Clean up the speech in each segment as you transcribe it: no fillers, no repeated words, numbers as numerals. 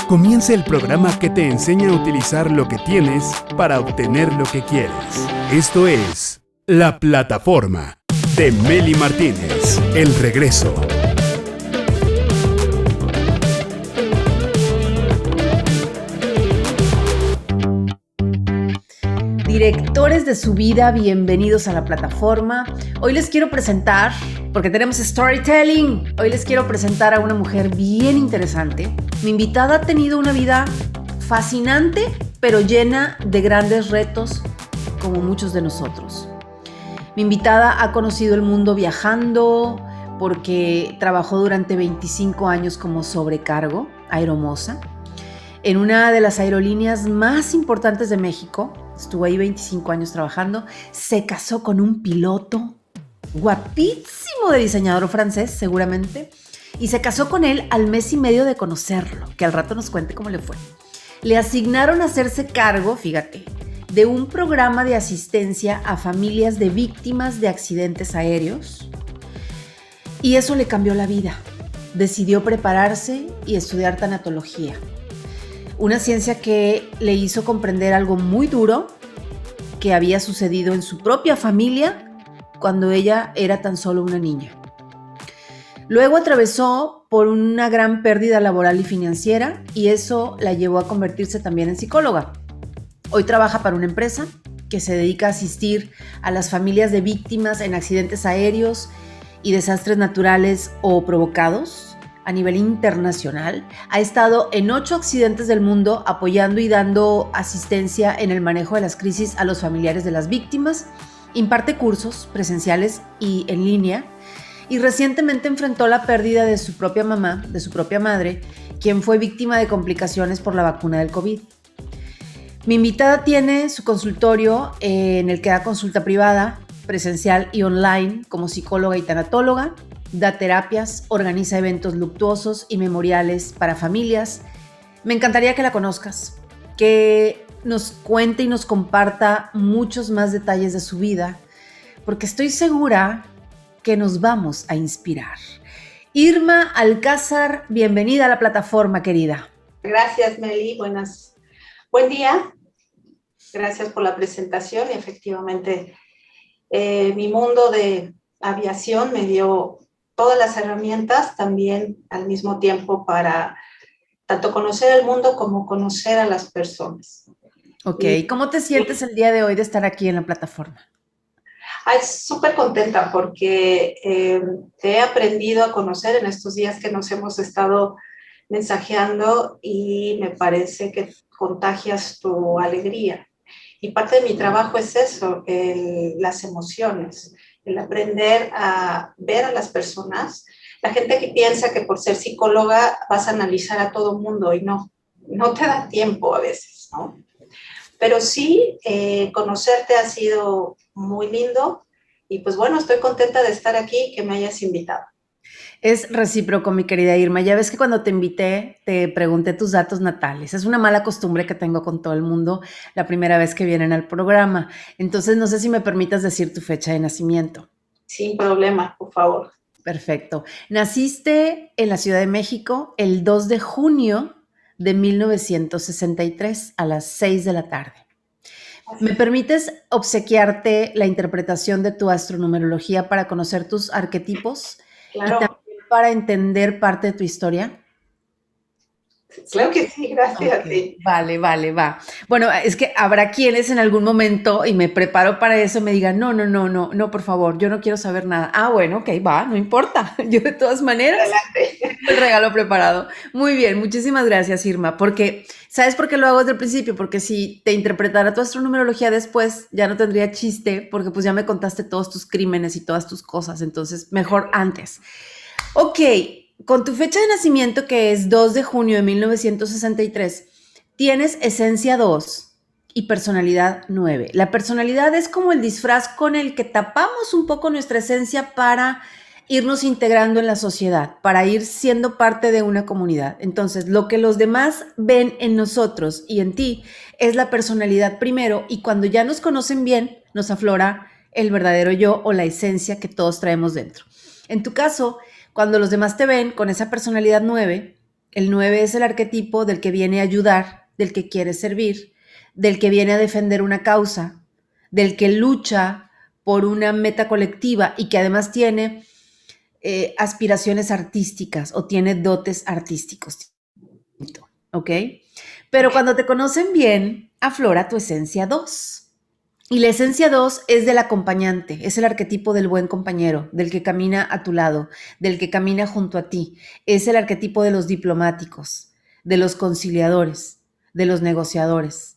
Comienza el programa que te enseña a utilizar lo que tienes para obtener lo que quieres. Esto es La Plataforma de Meli Martínez. El regreso. Directores de su vida, bienvenidos a La Plataforma. Hoy les quiero presentar, porque tenemos storytelling, hoy les quiero presentar a una mujer bien interesante. Mi invitada ha tenido una vida fascinante, pero llena de grandes retos, como muchos de nosotros. Mi invitada ha conocido el mundo viajando, porque trabajó durante 25 años como sobrecargo, aeromoza, en una de las aerolíneas más importantes de México. Estuvo ahí 25 años trabajando. Se casó con un piloto guapísimo de diseñador francés, seguramente. Y se casó con él al mes y medio de conocerlo, que al rato nos cuente cómo le fue. Le asignaron a hacerse cargo, fíjate, de un programa de asistencia a familias de víctimas de accidentes aéreos. Y eso le cambió la vida. Decidió prepararse y estudiar tanatología. Una ciencia que le hizo comprender algo muy duro que había sucedido en su propia familia cuando ella era tan solo una niña. Luego atravesó por una gran pérdida laboral y financiera y eso la llevó a convertirse también en psicóloga. Hoy trabaja para una empresa que se dedica a asistir a las familias de víctimas en accidentes aéreos y desastres naturales o provocados. A nivel internacional, ha estado en 8 accidentes del mundo apoyando y dando asistencia en el manejo de las crisis a los familiares de las víctimas, imparte cursos presenciales y en línea, y recientemente enfrentó la pérdida de su propia mamá, de su propia madre, quien fue víctima de complicaciones por la vacuna del COVID. Mi invitada tiene su consultorio en el que da consulta privada, presencial y online como psicóloga y tanatóloga. Da terapias, organiza eventos luctuosos y memoriales para familias. Me encantaría que la conozcas, que nos cuente y nos comparta muchos más detalles de su vida, porque estoy segura que nos vamos a inspirar. Irma Alcázar, bienvenida a La Plataforma, querida. Gracias, Meli. Buen día. Gracias por la presentación. Efectivamente, mi mundo de aviación me dio todas las herramientas también al mismo tiempo para tanto conocer el mundo como conocer a las personas. Ok, ¿cómo te sientes el día de hoy de estar aquí en la plataforma? Súper contenta porque te he aprendido a conocer en estos días que nos hemos estado mensajeando y me parece que contagias tu alegría. Y parte de mi trabajo es eso, las emociones, el aprender a ver a las personas. La gente que piensa que por ser psicóloga vas a analizar a todo mundo y no te da tiempo a veces, ¿no? Pero sí, conocerte ha sido muy lindo y pues bueno, estoy contenta de estar aquí y que me hayas invitado. Es recíproco, mi querida Irma. Ya ves que cuando te invité, te pregunté tus datos natales. Es una mala costumbre que tengo con todo el mundo la primera vez que vienen al programa. Entonces, no sé si me permitas decir tu fecha de nacimiento. Sin problema, por favor. Perfecto. Naciste en la Ciudad de México el 2 de junio de 1963 a las 6 de la tarde. ¿Me permites obsequiarte la interpretación de tu astronumerología para conocer tus arquetipos? Claro. Y también para entender parte de tu historia. Claro que sí, gracias a ti. Vale, va. Bueno, es que habrá quienes en algún momento, y me preparo para eso, me digan, no, por favor, yo no quiero saber nada. Ah, bueno, ok, va, no importa. Yo de todas maneras, tengo el regalo preparado. Muy bien, muchísimas gracias, Irma, porque, ¿sabes por qué lo hago desde el principio? Porque si te interpretara tu astronumerología después, ya no tendría chiste, porque pues ya me contaste todos tus crímenes y todas tus cosas, entonces mejor antes. Ok. Con tu fecha de nacimiento, que es 2 de junio de 1963, tienes esencia 2 y personalidad 9. La personalidad es como el disfraz con el que tapamos un poco nuestra esencia para irnos integrando en la sociedad, para ir siendo parte de una comunidad. Entonces, lo que los demás ven en nosotros y en ti es la personalidad primero, y cuando ya nos conocen bien, nos aflora el verdadero yo o la esencia que todos traemos dentro. En tu caso, cuando los demás te ven con esa personalidad 9, El 9 es el arquetipo del que viene a ayudar, del que quiere servir, del que viene a defender una causa, del que lucha por una meta colectiva y que además tiene aspiraciones artísticas o tiene dotes artísticos, ¿ok? Pero cuando te conocen bien, aflora tu esencia 2. Y la esencia 2 es del acompañante, es el arquetipo del buen compañero, del que camina a tu lado, del que camina junto a ti. Es el arquetipo de los diplomáticos, de los conciliadores, de los negociadores,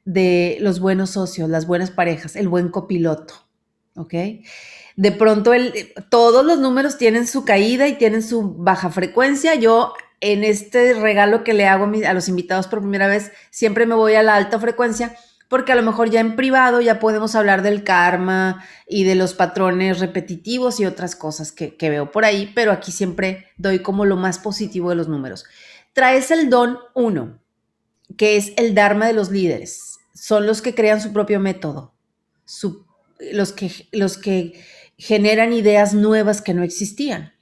de los buenos socios, las buenas parejas, el buen copiloto, ¿ok? De pronto todos los números tienen su caída y tienen su baja frecuencia. Yo en este regalo que le hago a los invitados por primera vez, siempre me voy a la alta frecuencia porque a lo mejor ya en privado ya podemos hablar del karma y de los patrones repetitivos y otras cosas que veo por ahí, pero aquí siempre doy como lo más positivo de los números. Traes el don 1, que es el dharma de los líderes. Son los que crean su propio método, los que generan ideas nuevas que no existían.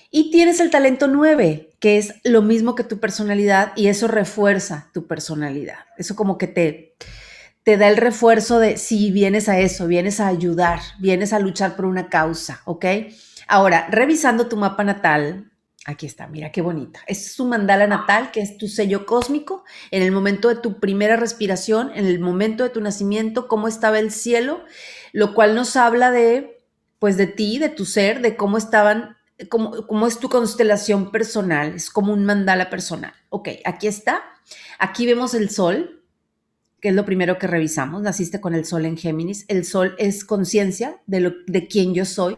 Y tienes el talento 9, que es lo mismo que tu personalidad y eso refuerza tu personalidad. Eso como que te da el refuerzo de si vienes a eso, vienes a ayudar, vienes a luchar por una causa, ¿ok? Ahora, revisando tu mapa natal, aquí está, mira qué bonita. Es tu mandala natal, que es tu sello cósmico. En el momento de tu primera respiración, en el momento de tu nacimiento, cómo estaba el cielo, lo cual nos habla de, pues de ti, de tu ser, de cómo estaban, cómo es tu constelación personal. Es como un mandala personal. Ok, aquí está. Aquí vemos el sol, que es lo primero que revisamos. Naciste con el sol en Géminis. El sol es conciencia de quién yo soy,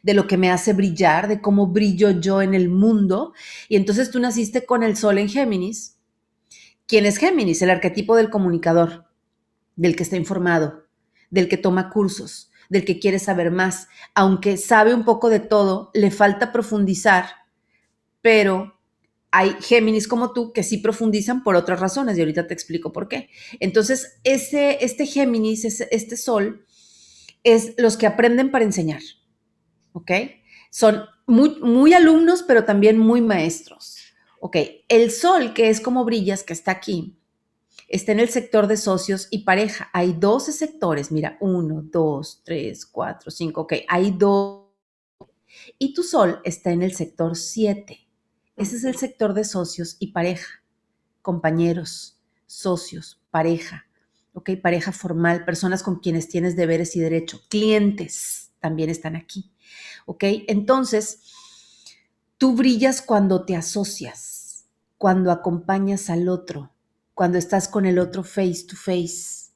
de lo que me hace brillar, de cómo brillo yo en el mundo. Y entonces tú naciste con el sol en Géminis. ¿Quién es Géminis? El arquetipo del comunicador, del que está informado, del que toma cursos, del que quiere saber más. Aunque sabe un poco de todo, le falta profundizar, pero hay Géminis como tú que sí profundizan por otras razones y ahorita te explico por qué. Entonces, este Géminis, este sol, es los que aprenden para enseñar. ¿Ok? Son muy alumnos, pero también muy maestros. ¿Ok? El sol, que es como brillas, que está aquí, está en el sector de socios y pareja. Hay 12 sectores, mira, 1, 2, 3, 4, 5, ok, hay 2. Y tu sol está en el sector 7. Ese es el sector de socios y pareja, compañeros, socios, pareja, ¿ok? Pareja formal, personas con quienes tienes deberes y derechos, clientes también están aquí. ¿Ok? Entonces, tú brillas cuando te asocias, cuando acompañas al otro, cuando estás con el otro face to face.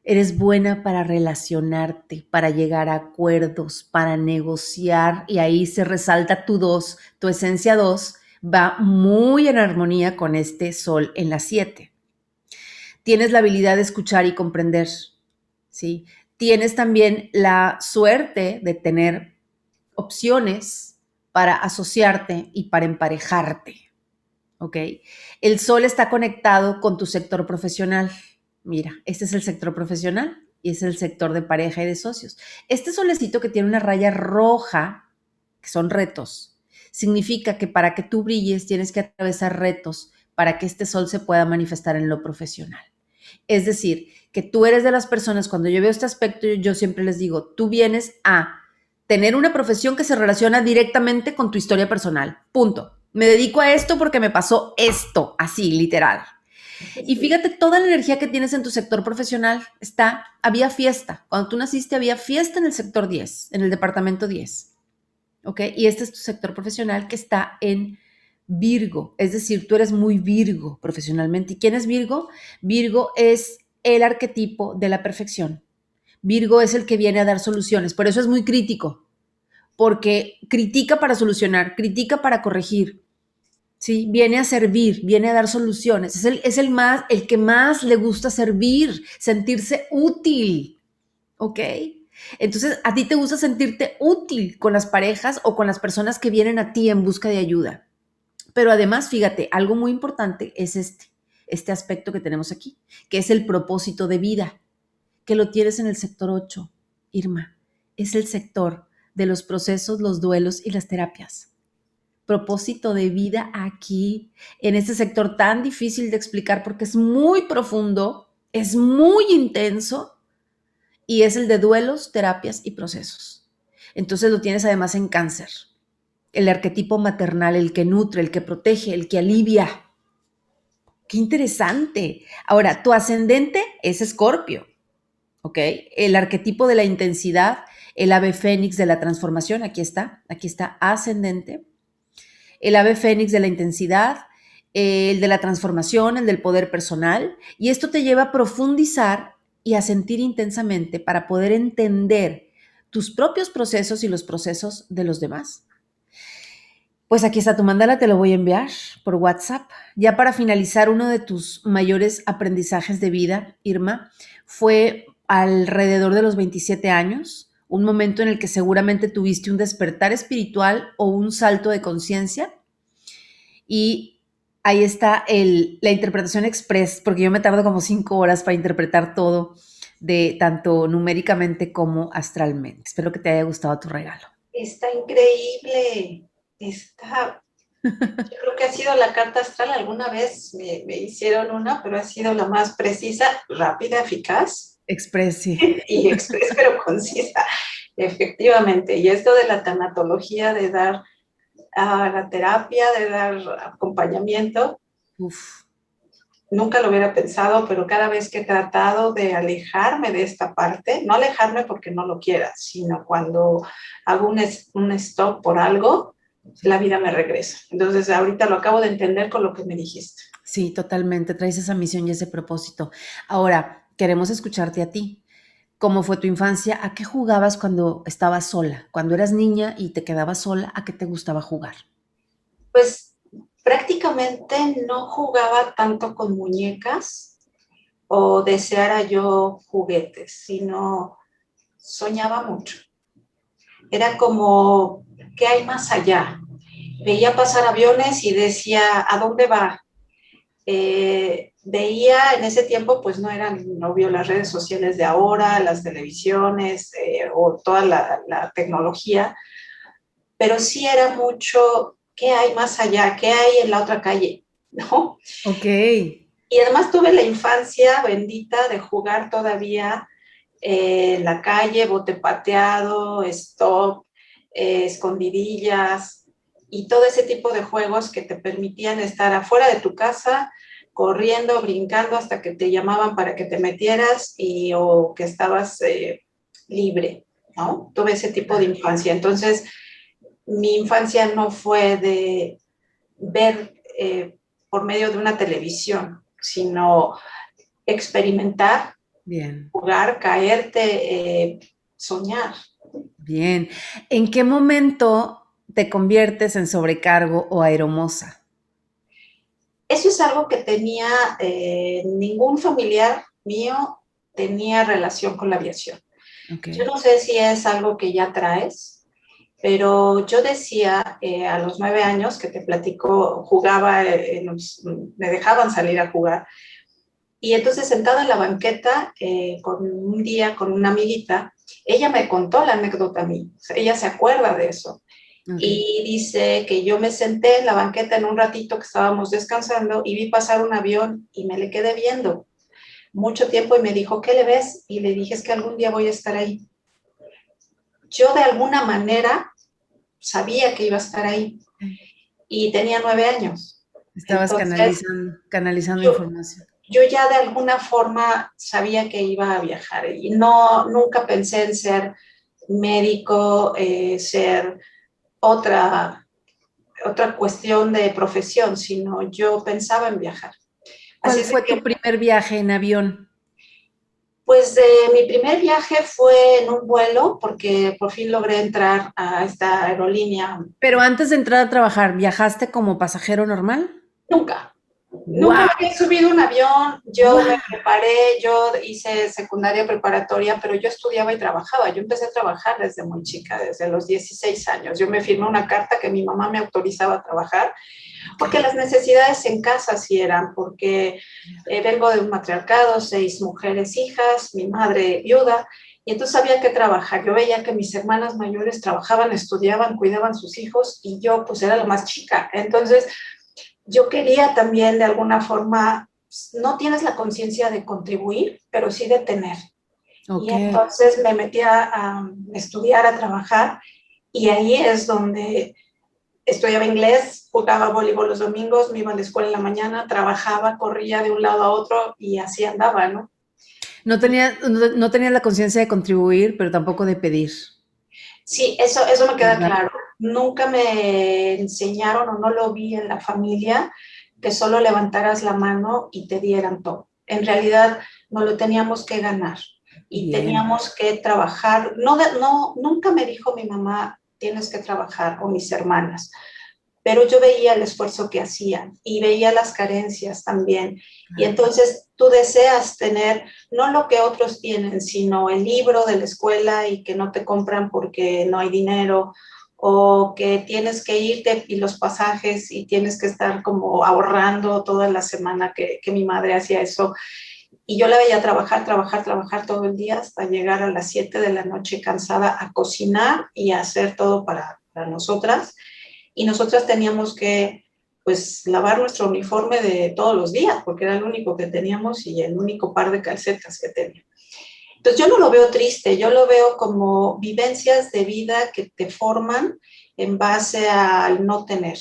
Eres buena para relacionarte, para llegar a acuerdos, para negociar y ahí se resalta tu 2, tu esencia 2 va muy en armonía con este sol en la 7. Tienes la habilidad de escuchar y comprender, ¿sí? Tienes también la suerte de tener opciones para asociarte y para emparejarte, ¿ok? El sol está conectado con tu sector profesional. Mira, este es el sector profesional y es el sector de pareja y de socios. Este solecito que tiene una raya roja, que son retos, significa que para que tú brilles tienes que atravesar retos para que este sol se pueda manifestar en lo profesional. Es decir, que tú eres de las personas, cuando yo veo este aspecto, yo siempre les digo, tú vienes a tener una profesión que se relaciona directamente con tu historia personal. Punto. Me dedico a esto porque me pasó esto, así, literal. Y fíjate toda la energía que tienes en tu sector profesional. Había fiesta. Cuando tú naciste había fiesta en el sector 10, en el departamento 10. ¿Ok? Y este es tu sector profesional que está en Virgo. Es decir, tú eres muy Virgo profesionalmente. ¿Y quién es Virgo? Virgo es el arquetipo de la perfección. Virgo es el que viene a dar soluciones. Por eso es muy crítico, porque critica para solucionar, critica para corregir, ¿sí? Viene a servir, viene a dar soluciones. Es el que más le gusta servir, sentirse útil, ¿ok? Entonces, a ti te gusta sentirte útil con las parejas o con las personas que vienen a ti en busca de ayuda. Pero además, fíjate, algo muy importante es este aspecto que tenemos aquí, que es el propósito de vida, que lo tienes en el sector 8, Irma. Es el sector de los procesos, los duelos y las terapias. propósito de vida aquí, en este sector tan difícil de explicar porque es muy profundo, es muy intenso y es el de duelos, terapias y procesos. Entonces lo tienes además en Cáncer. El arquetipo maternal, el que nutre, el que protege, el que alivia. ¡Qué interesante! Ahora, tu ascendente es Escorpio, ¿ok? El arquetipo de la intensidad, el ave fénix de la transformación, aquí está ascendente. El ave fénix de la intensidad, el de la transformación, el del poder personal, y esto te lleva a profundizar y a sentir intensamente para poder entender tus propios procesos y los procesos de los demás. Pues aquí está tu mandala, te lo voy a enviar por WhatsApp. Ya para finalizar, uno de tus mayores aprendizajes de vida, Irma, fue alrededor de los 27 años, un momento en el que seguramente tuviste un despertar espiritual o un salto de conciencia. Y ahí está la interpretación express, porque yo me tardo como 5 horas para interpretar todo, de tanto numéricamente como astralmente. Espero que te haya gustado tu regalo. Está increíble. Yo creo que ha sido la carta astral. Alguna vez me hicieron una, pero ha sido la más precisa, rápida, eficaz. Express, sí. Y express, pero concisa. Efectivamente. Y esto de la tanatología, de dar a la terapia, de dar acompañamiento, Uf. nunca lo hubiera pensado, pero cada vez que he tratado de alejarme de esta parte, no alejarme porque no lo quiera, sino cuando hago un stop por algo, la vida me regresa. Entonces, ahorita lo acabo de entender con lo que me dijiste. Sí, totalmente. Traes esa misión y ese propósito. Ahora, queremos escucharte a ti. ¿Cómo fue tu infancia? ¿A qué jugabas cuando estabas sola? Cuando eras niña y te quedabas sola, ¿a qué te gustaba jugar? Pues prácticamente no jugaba tanto con muñecas o deseara yo juguetes, sino soñaba mucho. Era como, ¿qué hay más allá? Veía pasar aviones y decía, ¿a dónde va? Veía en ese tiempo, pues no eran, no vio las redes sociales de ahora, las televisiones o toda la tecnología, pero sí era mucho, ¿qué hay más allá? ¿Qué hay en la otra calle? ¿No? Ok. Y además tuve la infancia bendita de jugar todavía en la calle, bote pateado, stop, escondidillas y todo ese tipo de juegos que te permitían estar afuera de tu casa, corriendo, brincando hasta que te llamaban para que te metieras o que estabas libre, ¿no? Tuve ese tipo de infancia. Entonces, mi infancia no fue de ver por medio de una televisión, sino experimentar, Bien, jugar, caerte, soñar. bien. ¿En qué momento te conviertes en sobrecargo o aeromoza? Eso es algo que tenía, ningún familiar mío tenía relación con la aviación. Ok. Yo no sé si es algo que ya traes, pero yo decía a los 9 años que te platico, jugaba, me dejaban salir a jugar. Y entonces sentada en la banqueta, un día con una amiguita, ella me contó la anécdota a mí. O sea, ella se acuerda de eso. Ok. Y dice que yo me senté en la banqueta en un ratito que estábamos descansando y vi pasar un avión y me le quedé viendo mucho tiempo y me dijo, ¿qué le ves? Y le dije, es que algún día voy a estar ahí. Yo de alguna manera sabía que iba a estar ahí y tenía 9 años. Estabas Entonces, canalizando yo, información. yo ya de alguna forma sabía que iba a viajar y no, nunca pensé en ser médico, ser otra cuestión de profesión, sino yo pensaba en viajar. Así ¿Cuál es de fue que, tu primer viaje en avión? pues mi primer viaje fue en un vuelo porque por fin logré entrar a esta aerolínea. Pero antes de entrar a trabajar, ¿viajaste como pasajero normal? Nunca, nunca me ¡Wow! había subido un avión, yo me ¡Wow! preparé, yo hice secundaria preparatoria, pero yo estudiaba y trabajaba. Yo empecé a trabajar desde muy chica, desde los 16 años. Yo me firmé una carta que mi mamá me autorizaba a trabajar porque las necesidades en casa sí eran, porque vengo de un matriarcado, 6 mujeres hijas, mi madre viuda, Y entonces había que trabajar. Yo veía que mis hermanas mayores trabajaban, estudiaban, cuidaban sus hijos y yo pues era la más chica. Entonces yo quería también de alguna forma, no tienes la conciencia de contribuir, pero sí de tener. Y Ok. entonces me metí a estudiar, a trabajar, y ahí es donde estudiaba inglés, jugaba voleibol los domingos, me iba a la escuela en la mañana, trabajaba, corría de un lado a otro y así andaba, ¿no? No tenía la conciencia de contribuir, pero tampoco de pedir, Sí, eso me queda ¿verdad? claro. Nunca me enseñaron o no lo vi en la familia que solo levantaras la mano y te dieran todo. En realidad no lo teníamos que ganar y Bien. teníamos que trabajar. No, no, nunca me dijo mi mamá, tienes que trabajar, o mis hermanas, pero yo veía el esfuerzo que hacían y veía las carencias también. Y entonces tú deseas tener no lo que otros tienen, sino el libro de la escuela y que no te compran porque no hay dinero, o que tienes que irte y los pasajes y tienes que estar como ahorrando toda la semana que mi madre hacía eso. Y yo la veía trabajar, trabajar, trabajar todo el día hasta llegar a las 7 de la noche cansada a cocinar y a hacer todo para nosotras, y nosotras teníamos que pues lavar nuestro uniforme de todos los días, porque era el único que teníamos y el único par de calcetas que teníamos. Entonces yo no lo veo triste, yo lo veo como vivencias de vida que te forman en base al no tener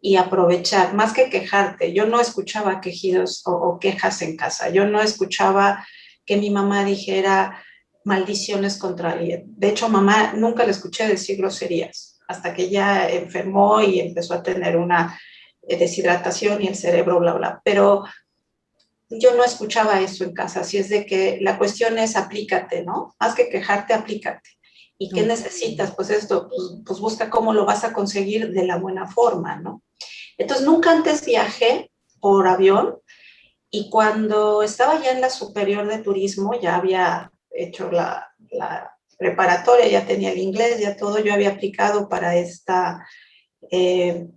y aprovechar, más que quejarte. Yo no escuchaba quejidos o quejas en casa, yo no escuchaba que mi mamá dijera maldiciones contra alguien. De hecho, mamá nunca le escuché decir groserías, hasta que ya enfermó y empezó a tener una deshidratación y el cerebro, bla, bla. Pero yo no escuchaba eso en casa, así es de que la cuestión es aplícate, ¿no? Más que quejarte, aplícate. ¿Y qué Ok. necesitas? Pues esto, pues busca cómo lo vas a conseguir de la buena forma, ¿no? Entonces, nunca antes viajé por avión, y cuando estaba ya en la superior de turismo, ya había hecho la preparatoria, ya tenía el inglés, ya todo, yo había aplicado para eh,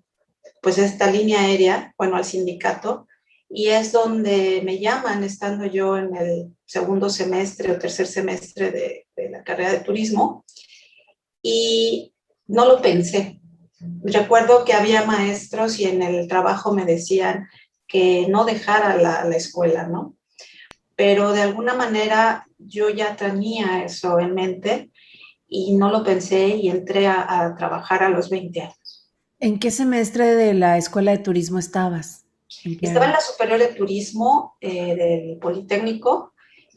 pues esta línea aérea, bueno, al sindicato, y es donde me llaman, estando yo en el segundo semestre o tercer semestre de la carrera de turismo, y no lo pensé. Recuerdo que había maestros y en el trabajo me decían que no dejara la escuela, ¿no? Pero de alguna manera yo ya tenía eso en mente y no lo pensé y entré a trabajar a los 20 años. ¿En qué semestre de la escuela de turismo estabas? ¿En qué Estaba en año? la superior de turismo del Politécnico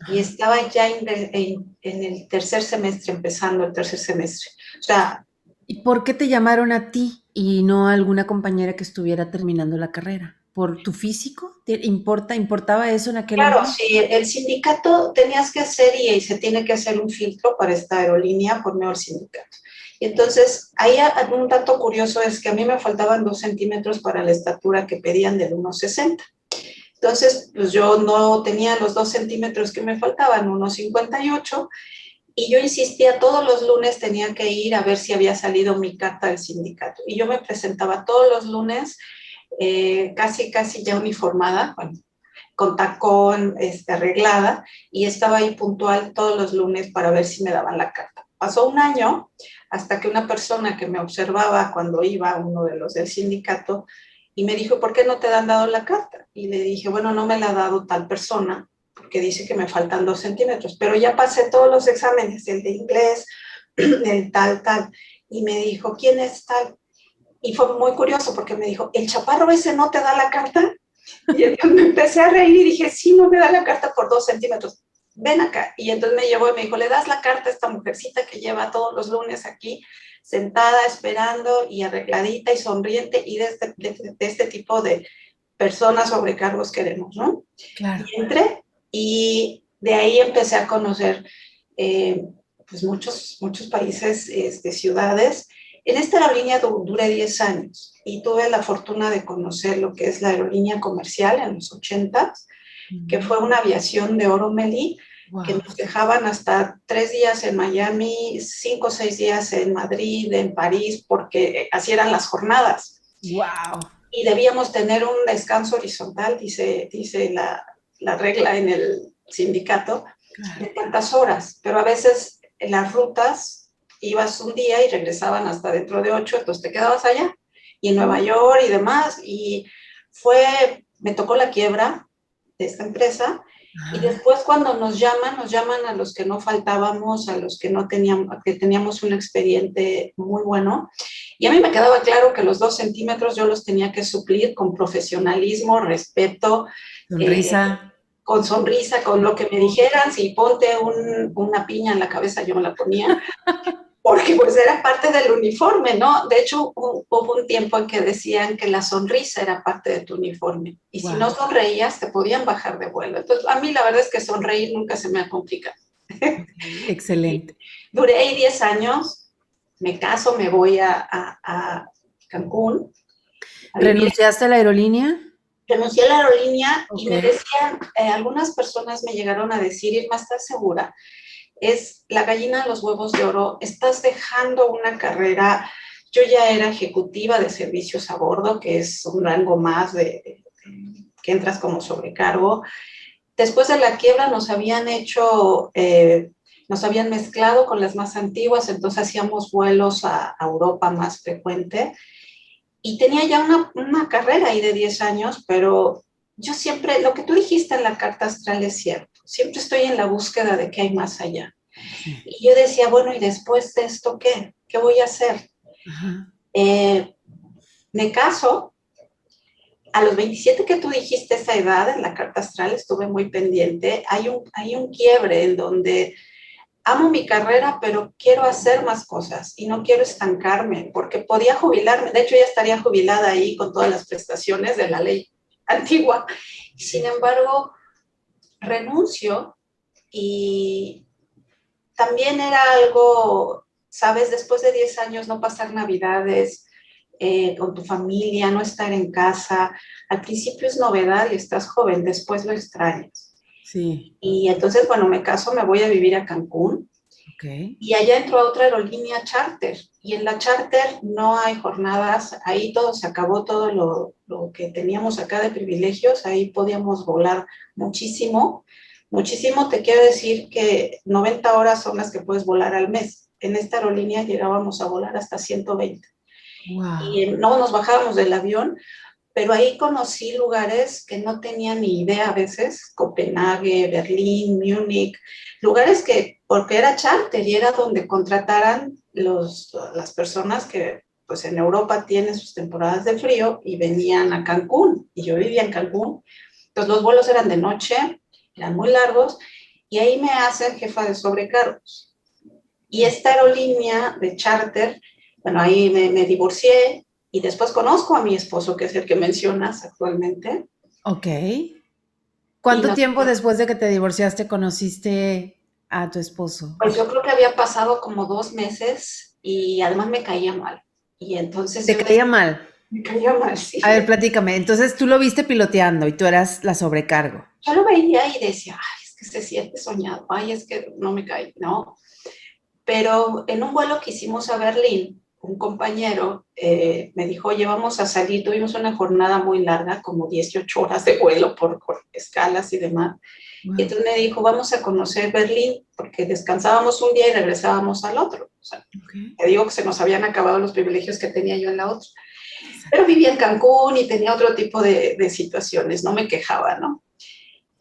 y Ajá. estaba ya en el tercer semestre, empezando el tercer semestre. O sea, ¿Y por qué te llamaron a ti y no a alguna compañera que estuviera terminando la carrera? ¿Por tu físico? ¿Importaba eso en aquel claro, momento? si el sindicato tenías que hacer y se tiene que hacer un filtro para esta aerolínea por medio del sindicato. Y entonces, ahí un dato curioso es que a mí me faltaban 2 centímetros para la estatura que pedían del 1,60. Entonces, pues yo no tenía los 2 centímetros que me faltaban, 1,58, y yo insistía, todos los lunes tenía que ir a ver si había salido mi carta del sindicato. Y yo me presentaba todos los lunes, casi, casi ya uniformada, bueno, con tacón, arreglada, y estaba ahí puntual todos los lunes para ver si me daban la carta. Pasó un año hasta que una persona que me observaba cuando iba, uno de los del sindicato, y me dijo, ¿por qué no te han dado la carta? Y le dije, bueno, no me la ha dado tal persona, porque dice que me faltan 2 centímetros, pero ya pasé todos los exámenes, el de inglés, el tal, tal, y me dijo, ¿quién es tal? Y fue muy curioso porque me dijo, ¿el chaparro ese no te da la carta? Y entonces me empecé a reír y dije, sí, no me da la carta por 2 centímetros. Ven acá. Y entonces me llevó y me dijo, le das la carta a esta mujercita que lleva todos los lunes aquí, sentada, esperando y arregladita y sonriente, y de este tipo de personas sobrecargos queremos, ¿no? Claro. Y entré y de ahí empecé a conocer eh, pues muchos países, ciudades. En esta aerolínea duré 10 años y tuve la fortuna de conocer lo que es la aerolínea comercial en los 80, que fue una aviación de oro Meli, que Wow. nos dejaban hasta 3 días en Miami, 5 o 6 días en Madrid, en París, porque así eran las jornadas. Wow. Y debíamos tener un descanso horizontal, dice la regla en el sindicato, de tantas horas, pero a veces en las rutas ibas un día y regresaban hasta dentro de 8, entonces te quedabas allá, y en Nueva York y demás, y me tocó la quiebra de esta empresa, y después cuando nos llaman a los que no faltábamos, a los que no teníamos, que teníamos un expediente muy bueno, y a mí me quedaba claro que los 2 centímetros yo los tenía que suplir con profesionalismo, respeto, Sonrisa. con sonrisa, con lo que me dijeran, si ponte una piña en la cabeza, yo me la ponía, porque pues era parte del uniforme, ¿no? De hecho, hubo un tiempo en que decían que la sonrisa era parte de tu uniforme, y si no Wow. sonreías, te podían bajar de vuelo. Entonces, a mí la verdad es que sonreír nunca se me ha complicado. Okay, excelente. Duré ahí 10 años, me caso, me voy a Cancún a vivir. ¿Renunciaste a la aerolínea? Renuncié a la aerolínea y me Ok. decían, algunas personas me llegaron a decir, Irma, ¿estás segura? Es la gallina de los huevos de oro, estás dejando una carrera. Yo ya era ejecutiva de servicios a bordo, que es un rango más que entras como sobrecargo. Después de la quiebra nos habían mezclado con las más antiguas, entonces hacíamos vuelos a Europa más frecuente, y tenía ya una carrera ahí de 10 años, pero yo siempre, lo que tú dijiste en la carta astral es cierto, siempre estoy en la búsqueda de qué hay más allá. Sí. Y yo decía, bueno, ¿y después de esto qué? ¿Qué voy a hacer? Ajá. Eh, Me caso. A los 27 que tú dijiste esa edad, en la carta astral estuve muy pendiente. Hay un quiebre en donde amo mi carrera, pero quiero hacer más cosas y no quiero estancarme, porque podía jubilarme. De hecho, ya estaría jubilada ahí con todas las prestaciones de la ley antigua. Sin Sí. embargo, renuncio, y también era algo, sabes, después de 10 años no pasar navidades con tu familia, no estar en casa. Al principio es novedad y estás joven, después lo extrañas. Sí. Y entonces, bueno, me caso, me voy a vivir a Cancún, Ok. y allá entro a otra aerolínea charter. Y en la charter no hay jornadas, ahí todo se acabó, todo lo que teníamos acá de privilegios, ahí podíamos volar muchísimo. Muchísimo, te quiero decir que 90 horas son las que puedes volar al mes. En esta aerolínea llegábamos a volar hasta 120. Y Wow. no nos bajábamos del avión, pero ahí conocí lugares que no tenía ni idea a veces: Copenhague, Berlín, Múnich, lugares que, porque era charter y era donde contrataran las personas que pues en Europa tienen sus temporadas de frío y venían a Cancún, y yo vivía en Cancún. Entonces los vuelos eran de noche, eran muy largos, y ahí me hacen jefa de sobrecargos. Y esta aerolínea de charter, bueno, ahí me divorcié, y después conozco a mi esposo, que es el que mencionas actualmente. Ok. Y ¿Cuánto tiempo después de que te divorciaste conociste a tu esposo? pues yo creo que había pasado como 2 meses, y además me caía mal. Y entonces ¿Te yo decía, caía mal? me caía mal, A ver, sí. platícame. Entonces tú lo viste piloteando y tú eras la sobrecargo. Yo lo veía y decía, ay, es que se siente soñado, ay, es que no me cae, ¿no? Pero en un vuelo que hicimos a Berlín, un compañero me dijo, oye, vamos a salir. Tuvimos una jornada muy larga, como 18 horas de vuelo por escalas y demás. Y Wow. entonces me dijo, vamos a conocer Berlín, porque descansábamos un día y regresábamos al otro. O sea, Ok. te digo que se nos habían acabado los privilegios que tenía yo en la otra. Pero vivía en Cancún y tenía otro tipo de situaciones, no me quejaba, ¿no?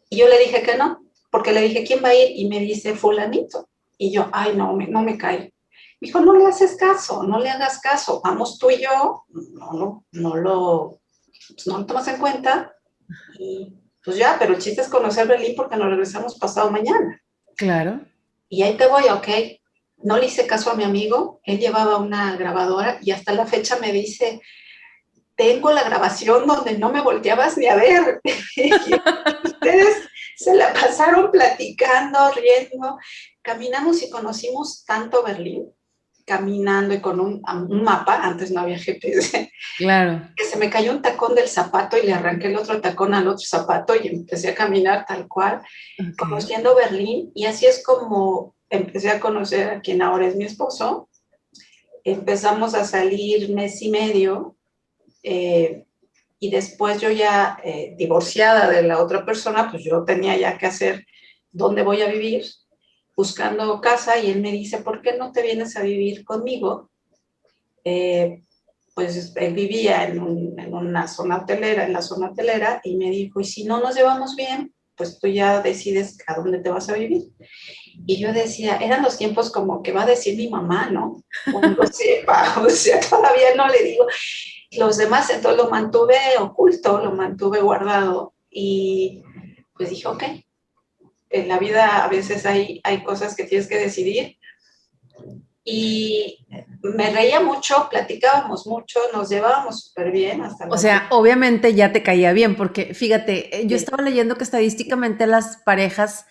Y yo le dije que no, porque le dije, ¿quién va a ir? Y me dice, fulanito. Y yo, ay, no me cae. Me dijo, no le haces caso, no le hagas caso, vamos tú y yo, pues no lo tomas en cuenta, y pues ya, pero el chiste es conocer Berlín porque nos regresamos pasado mañana. Claro. Y ahí te voy, ok. No le hice caso a mi amigo, él llevaba una grabadora y hasta la fecha me dice, tengo la grabación donde no me volteabas ni a ver. Y ustedes se la pasaron platicando, riendo. Caminamos y conocimos tanto Berlín, caminando y con un mapa. Antes no había GPS, Claro. que se me cayó un tacón del zapato y le arranqué el otro tacón al otro zapato y empecé a caminar tal cual, Ok. conociendo Berlín. Y así es como empecé a conocer a quien ahora es mi esposo. Empezamos a salir mes y medio, eh, y después yo ya, divorciada de la otra persona, pues yo tenía ya que hacer dónde voy a vivir, buscando casa, y él me dice, ¿por qué no te vienes a vivir conmigo? Pues él vivía en una zona hotelera, en la zona hotelera, y me dijo, y si no nos llevamos bien, pues tú ya decides a dónde te vas a vivir. Y yo decía, eran los tiempos como que va a decir mi mamá, ¿no? Cuando sepa, o sea, todavía no le digo. Los demás, entonces lo mantuve oculto, lo mantuve guardado, y pues dije, ok, en la vida a veces hay cosas que tienes que decidir. Y me reía mucho, platicábamos mucho, nos llevábamos súper bien hasta O las sea, obviamente ya te caía bien, porque fíjate, yo 10. estaba leyendo que estadísticamente las parejas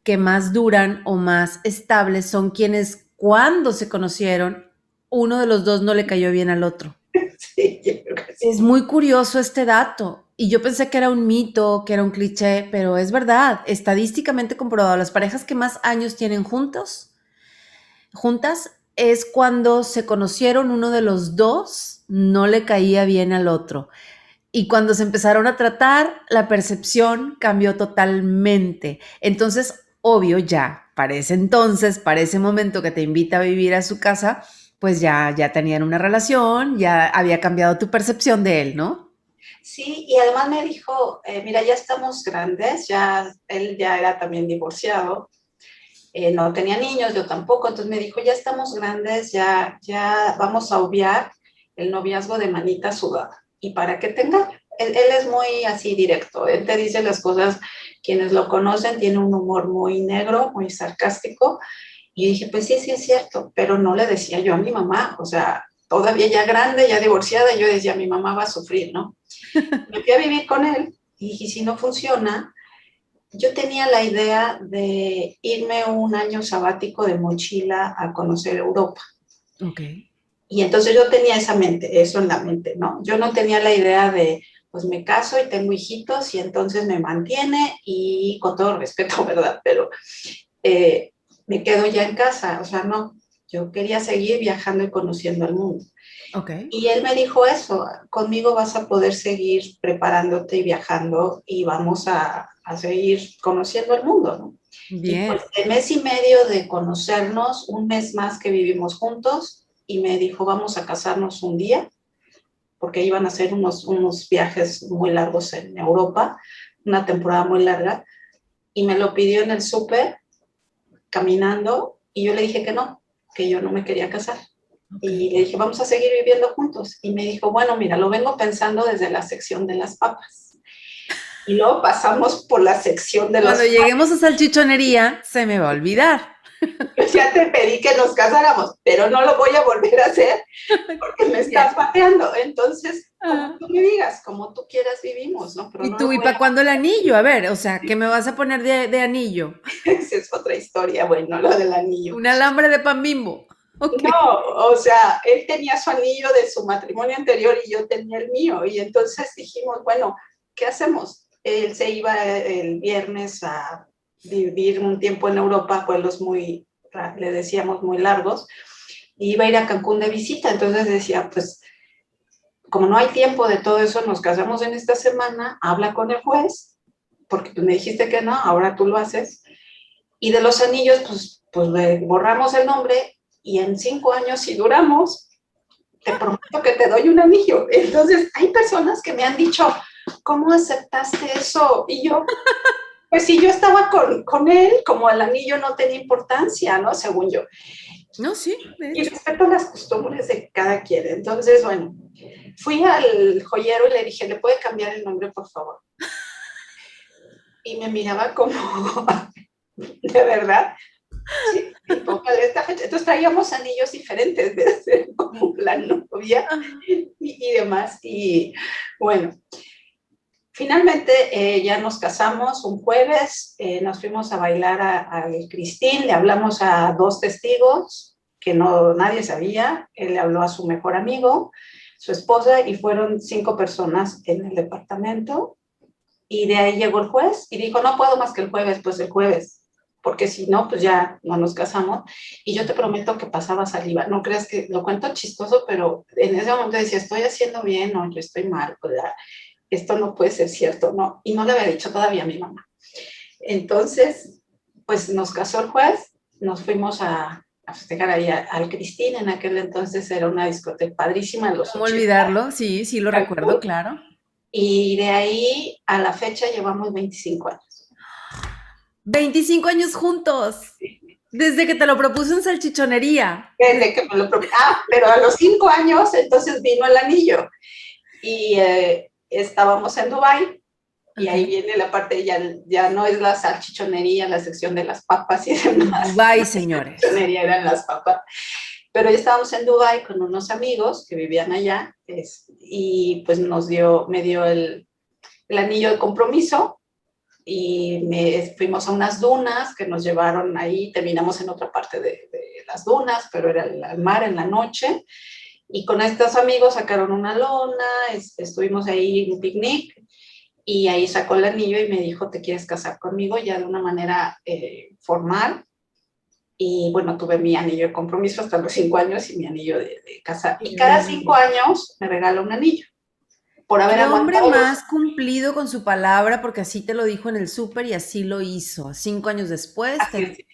que más duran o más estables son quienes cuando se conocieron, uno de los dos no le cayó bien al otro. Sí, yo creo que sí. Es muy curioso este dato. Y yo pensé que era un mito, que era un cliché, pero es verdad, estadísticamente comprobado, las parejas que más años tienen juntas, es cuando se conocieron, uno de los dos no le caía bien al otro. Y cuando se empezaron a tratar, la percepción cambió totalmente. Entonces, obvio, ya, para ese entonces, para ese momento que te invita a vivir a su casa, pues ya tenían una relación, ya había cambiado tu percepción de él, ¿no? Sí, y además me dijo, mira, ya estamos grandes, ya él ya era también divorciado, no tenía niños, yo tampoco, entonces me dijo, ya estamos grandes, ya vamos a obviar el noviazgo de manita sudada. Y para que tenga, él es muy así directo, él te dice las cosas, quienes lo conocen, tiene un humor muy negro, muy sarcástico, y yo dije, pues sí, sí es cierto, pero no le decía yo a mi mamá, o sea, todavía ya grande, ya divorciada, yo decía, mi mamá va a sufrir, ¿no? Me fui a vivir con él y dije, si no funciona, yo tenía la idea de irme un año sabático de mochila a conocer Europa. Ok. Y entonces yo tenía eso en la mente, ¿no? Yo no tenía la idea de, pues me caso y tengo hijitos y entonces me mantiene y con todo respeto, ¿verdad? Pero me quedo ya en casa, o sea, no, yo quería seguir viajando y conociendo el mundo. Ok. Y él me dijo eso, conmigo vas a poder seguir preparándote y viajando y vamos a seguir conociendo el mundo, ¿no? Y Bien. pues de mes y medio de conocernos, un mes más que vivimos juntos, y me dijo, vamos a casarnos un día, porque iban a hacer unos viajes muy largos en Europa, una temporada muy larga, y me lo pidió en el súper, caminando, y yo le dije que yo no me quería casar. Ok. Y le dije, vamos a seguir viviendo juntos. Y me dijo, bueno, mira, lo vengo pensando desde la sección de las papas. Y luego pasamos por la sección de Cuando los lleguemos a salchichonería, se me va a olvidar. panes. Ya te pedí que nos casáramos, pero no lo voy a volver a hacer porque me estás Bien. pateando. Entonces, como Ah. tú me digas, como tú quieras vivimos, ¿no? Pero ¿Y no tú, lo y voy para cuándo el anillo? A ver, o sea, ¿qué me vas a poner de anillo? esa es otra historia, bueno, lo del anillo. Un alambre de pan Bimbo. Ok. No, o sea, él tenía su anillo de su matrimonio anterior y yo tenía el mío. Y entonces dijimos, bueno, ¿qué hacemos? Él se iba el viernes a vivir un tiempo en Europa, vuelos muy, le decíamos, muy largos, y iba a ir a Cancún de visita. Entonces decía, pues, como no hay tiempo de todo eso, nos casamos en esta semana, habla con el juez, porque tú me dijiste que no, ahora tú lo haces. Y de los anillos, pues le borramos el nombre, y en 5 años, si duramos, te prometo que te doy un anillo. Entonces, hay personas que me han dicho, ¿cómo aceptaste eso? Y yo, pues si yo estaba con él, como el anillo no tenía importancia, ¿no? Según yo. No, sí, de Y hecho. respeto las costumbres de cada quien. Entonces, bueno, fui al joyero y le dije, ¿le puede cambiar el nombre, por favor? Y me miraba como, ¿de verdad? Sí, y póngale esta fecha. Entonces traíamos anillos diferentes de ser como la novia Ah, y demás. Y bueno, finalmente ya nos casamos un jueves, nos fuimos a bailar al Cristín, le hablamos a 2 testigos que no nadie sabía, él le habló a su mejor amigo, su esposa, y fueron 5 personas en el departamento. Y de ahí llegó el juez y dijo, no puedo más que el jueves, pues el jueves, porque si no, pues ya no nos casamos. Y yo te prometo que pasaba saliva. No creas que lo cuento chistoso, pero en ese momento decía, estoy haciendo bien o yo estoy mal, pues ya, esto no puede ser cierto, ¿no? Y no le había dicho todavía a mi mamá. Entonces, pues nos casó el juez, nos fuimos a festejar ahí al Cristín, en aquel entonces era una discoteca padrísima en los ¿Cómo 80, olvidarlo? Sí, sí lo recuerdo, Cancún, claro. y de ahí a la fecha llevamos 25 años. 25 años juntos, desde que te lo propuso en salchichonería. Desde que me lo pero a los 5 años entonces vino el anillo y estábamos en Dubái. Y ahí Ok. viene la parte, ya no es la salchichonería, la sección de las papas y demás. Dubái, La señores. salchichonería eran las papas. Pero ya estábamos en Dubái con unos amigos que vivían allá y pues me dio el anillo de compromiso y fuimos a unas dunas que nos llevaron ahí, terminamos en otra parte de las dunas, pero era el mar en la noche. Y con estos amigos sacaron una lona, estuvimos ahí en un picnic y ahí sacó el anillo y me dijo, ¿te quieres casar conmigo? Ya de una manera formal. Y bueno, tuve mi anillo de compromiso hasta los 5 años y mi anillo de casa. Qué Y cada 5 lindo. años me regala un anillo por haber Qué hombre aguantado más cumplido con su palabra, porque así te lo dijo en el súper y así lo hizo. 5 años después, así,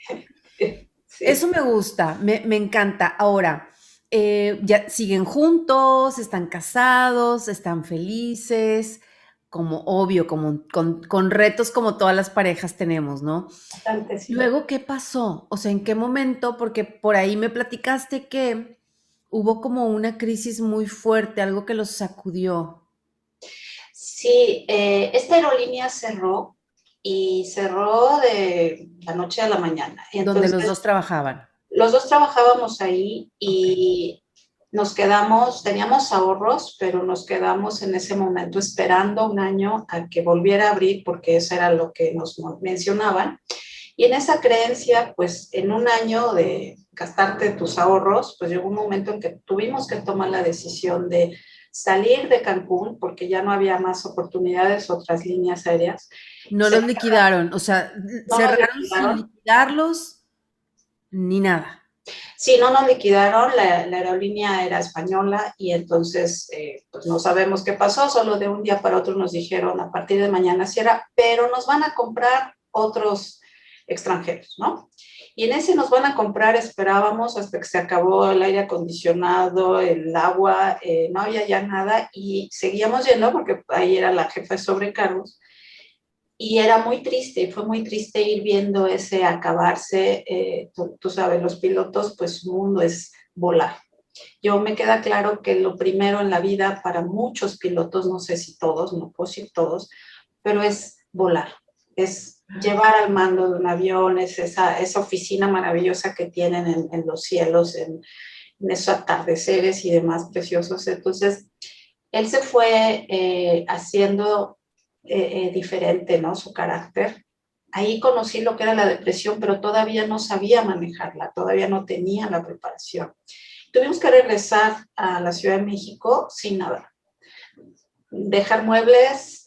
eso sí, me gusta, me encanta. Ahora, ya siguen juntos, están casados, están felices, como obvio, como con retos como todas las parejas tenemos, ¿no? bastante, sí. Luego, ¿qué pasó? O sea, ¿en qué momento? Porque por ahí me platicaste que hubo como una crisis muy fuerte, algo que los sacudió, Sí, esta aerolínea cerró y cerró de la noche a la mañana. donde los Entonces, dos trabajaban. los dos trabajábamos ahí Ok. y nos quedamos, teníamos ahorros, pero nos quedamos en ese momento esperando un año a que volviera a abrir porque eso era lo que nos mencionaban. Y en esa creencia, pues en un año de gastarte tus ahorros, pues llegó un momento en que tuvimos que tomar la decisión de salir de Cancún porque ya no había más oportunidades, otras líneas aéreas. No Se, los liquidaron, o sea, no nos cerraron sin liquidaron. liquidarlos ni nada. Sí, no nos liquidaron, la aerolínea era española y entonces pues no sabemos qué pasó, solo de un día para otro nos dijeron a partir de mañana cierra, pero nos van a comprar otros extranjeros, ¿no? Y en ese nos van a comprar, esperábamos hasta que se acabó el aire acondicionado, el agua, no había ya nada y seguíamos yendo porque ahí era la jefa de sobrecargos y era muy triste, fue muy triste ir viendo ese acabarse. Tú sabes, los pilotos, pues su mundo es volar. Yo me queda claro que lo primero en la vida para muchos pilotos, no sé si todos, no puedo decir todos, pero es volar, es llevar al mando de un avión, es esa oficina maravillosa que tienen en los cielos, en esos atardeceres y demás preciosos. Entonces, él se fue haciendo diferente, ¿no? Su carácter. Ahí conocí lo que era la depresión, pero todavía no sabía manejarla, todavía no tenía la preparación. Tuvimos que regresar a la Ciudad de México sin nada. Dejar muebles,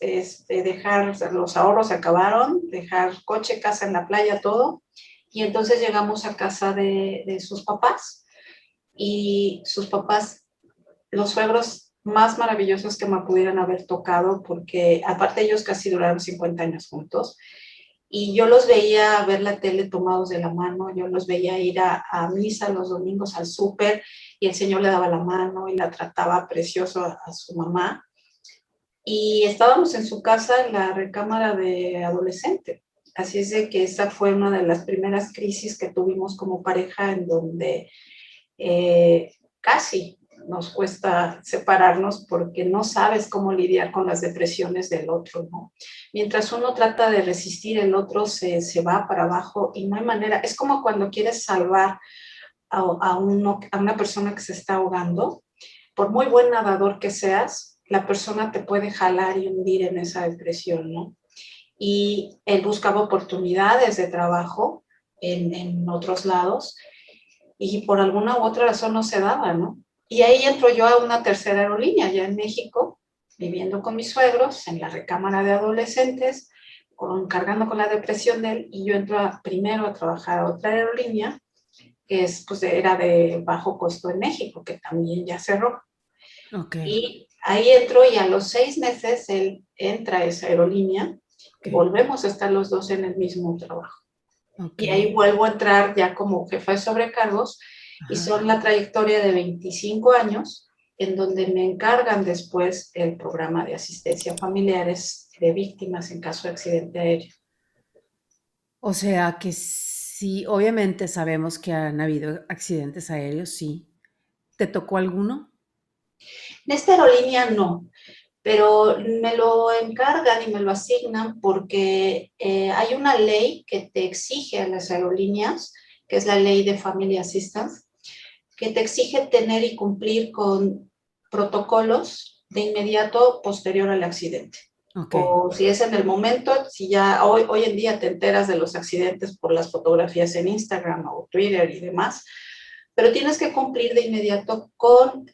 dejar los ahorros se acabaron, dejar coche, casa en la playa, todo. Y entonces llegamos a casa de sus papás y sus papás, los suegros más maravillosos que me pudieran haber tocado, porque aparte ellos casi duraron 50 años juntos, y yo los veía ver la tele tomados de la mano, yo los veía ir a misa los domingos al súper, y el señor le daba la mano y la trataba precioso a su mamá, y estábamos en su casa en la recámara de adolescente. Así es de que esa fue una de las primeras crisis que tuvimos como pareja en donde casi nos cuesta separarnos porque no sabes cómo lidiar con las depresiones del otro, ¿no? Mientras uno trata de resistir, el otro se va para abajo y no hay manera. Es como cuando quieres salvar a una persona que se está ahogando. Por muy buen nadador que seas, la persona te puede jalar y hundir en esa depresión, ¿no? Y él buscaba oportunidades de trabajo en otros lados y por alguna u otra razón no se daba, ¿no? Y ahí entro yo a una tercera aerolínea, ya en México, viviendo con mis suegros, en la recámara de adolescentes, cargando con la depresión de él, y yo entro primero a trabajar a otra aerolínea, que pues, era de bajo costo en México, que también ya cerró. Ok, Y ahí entro y a los 6 meses él entra a esa aerolínea, ok. volvemos a estar los dos en el mismo trabajo. Ok. Y ahí vuelvo a entrar ya como jefa de sobrecargos y Ajá. son la trayectoria de 25 años en donde me encargan después el programa de asistencia a familiares de víctimas en caso de accidente aéreo. O sea que sí, obviamente sabemos que han habido accidentes aéreos, sí. ¿Te tocó alguno? En esta aerolínea no, pero me lo encargan y me lo asignan porque hay una ley que te exige a las aerolíneas, que es la ley de Family Assistance, que te exige tener y cumplir con protocolos de inmediato posterior al accidente. Ok, O si es en el momento, si ya hoy en día te enteras de los accidentes por las fotografías en Instagram o Twitter y demás, pero tienes que cumplir de inmediato con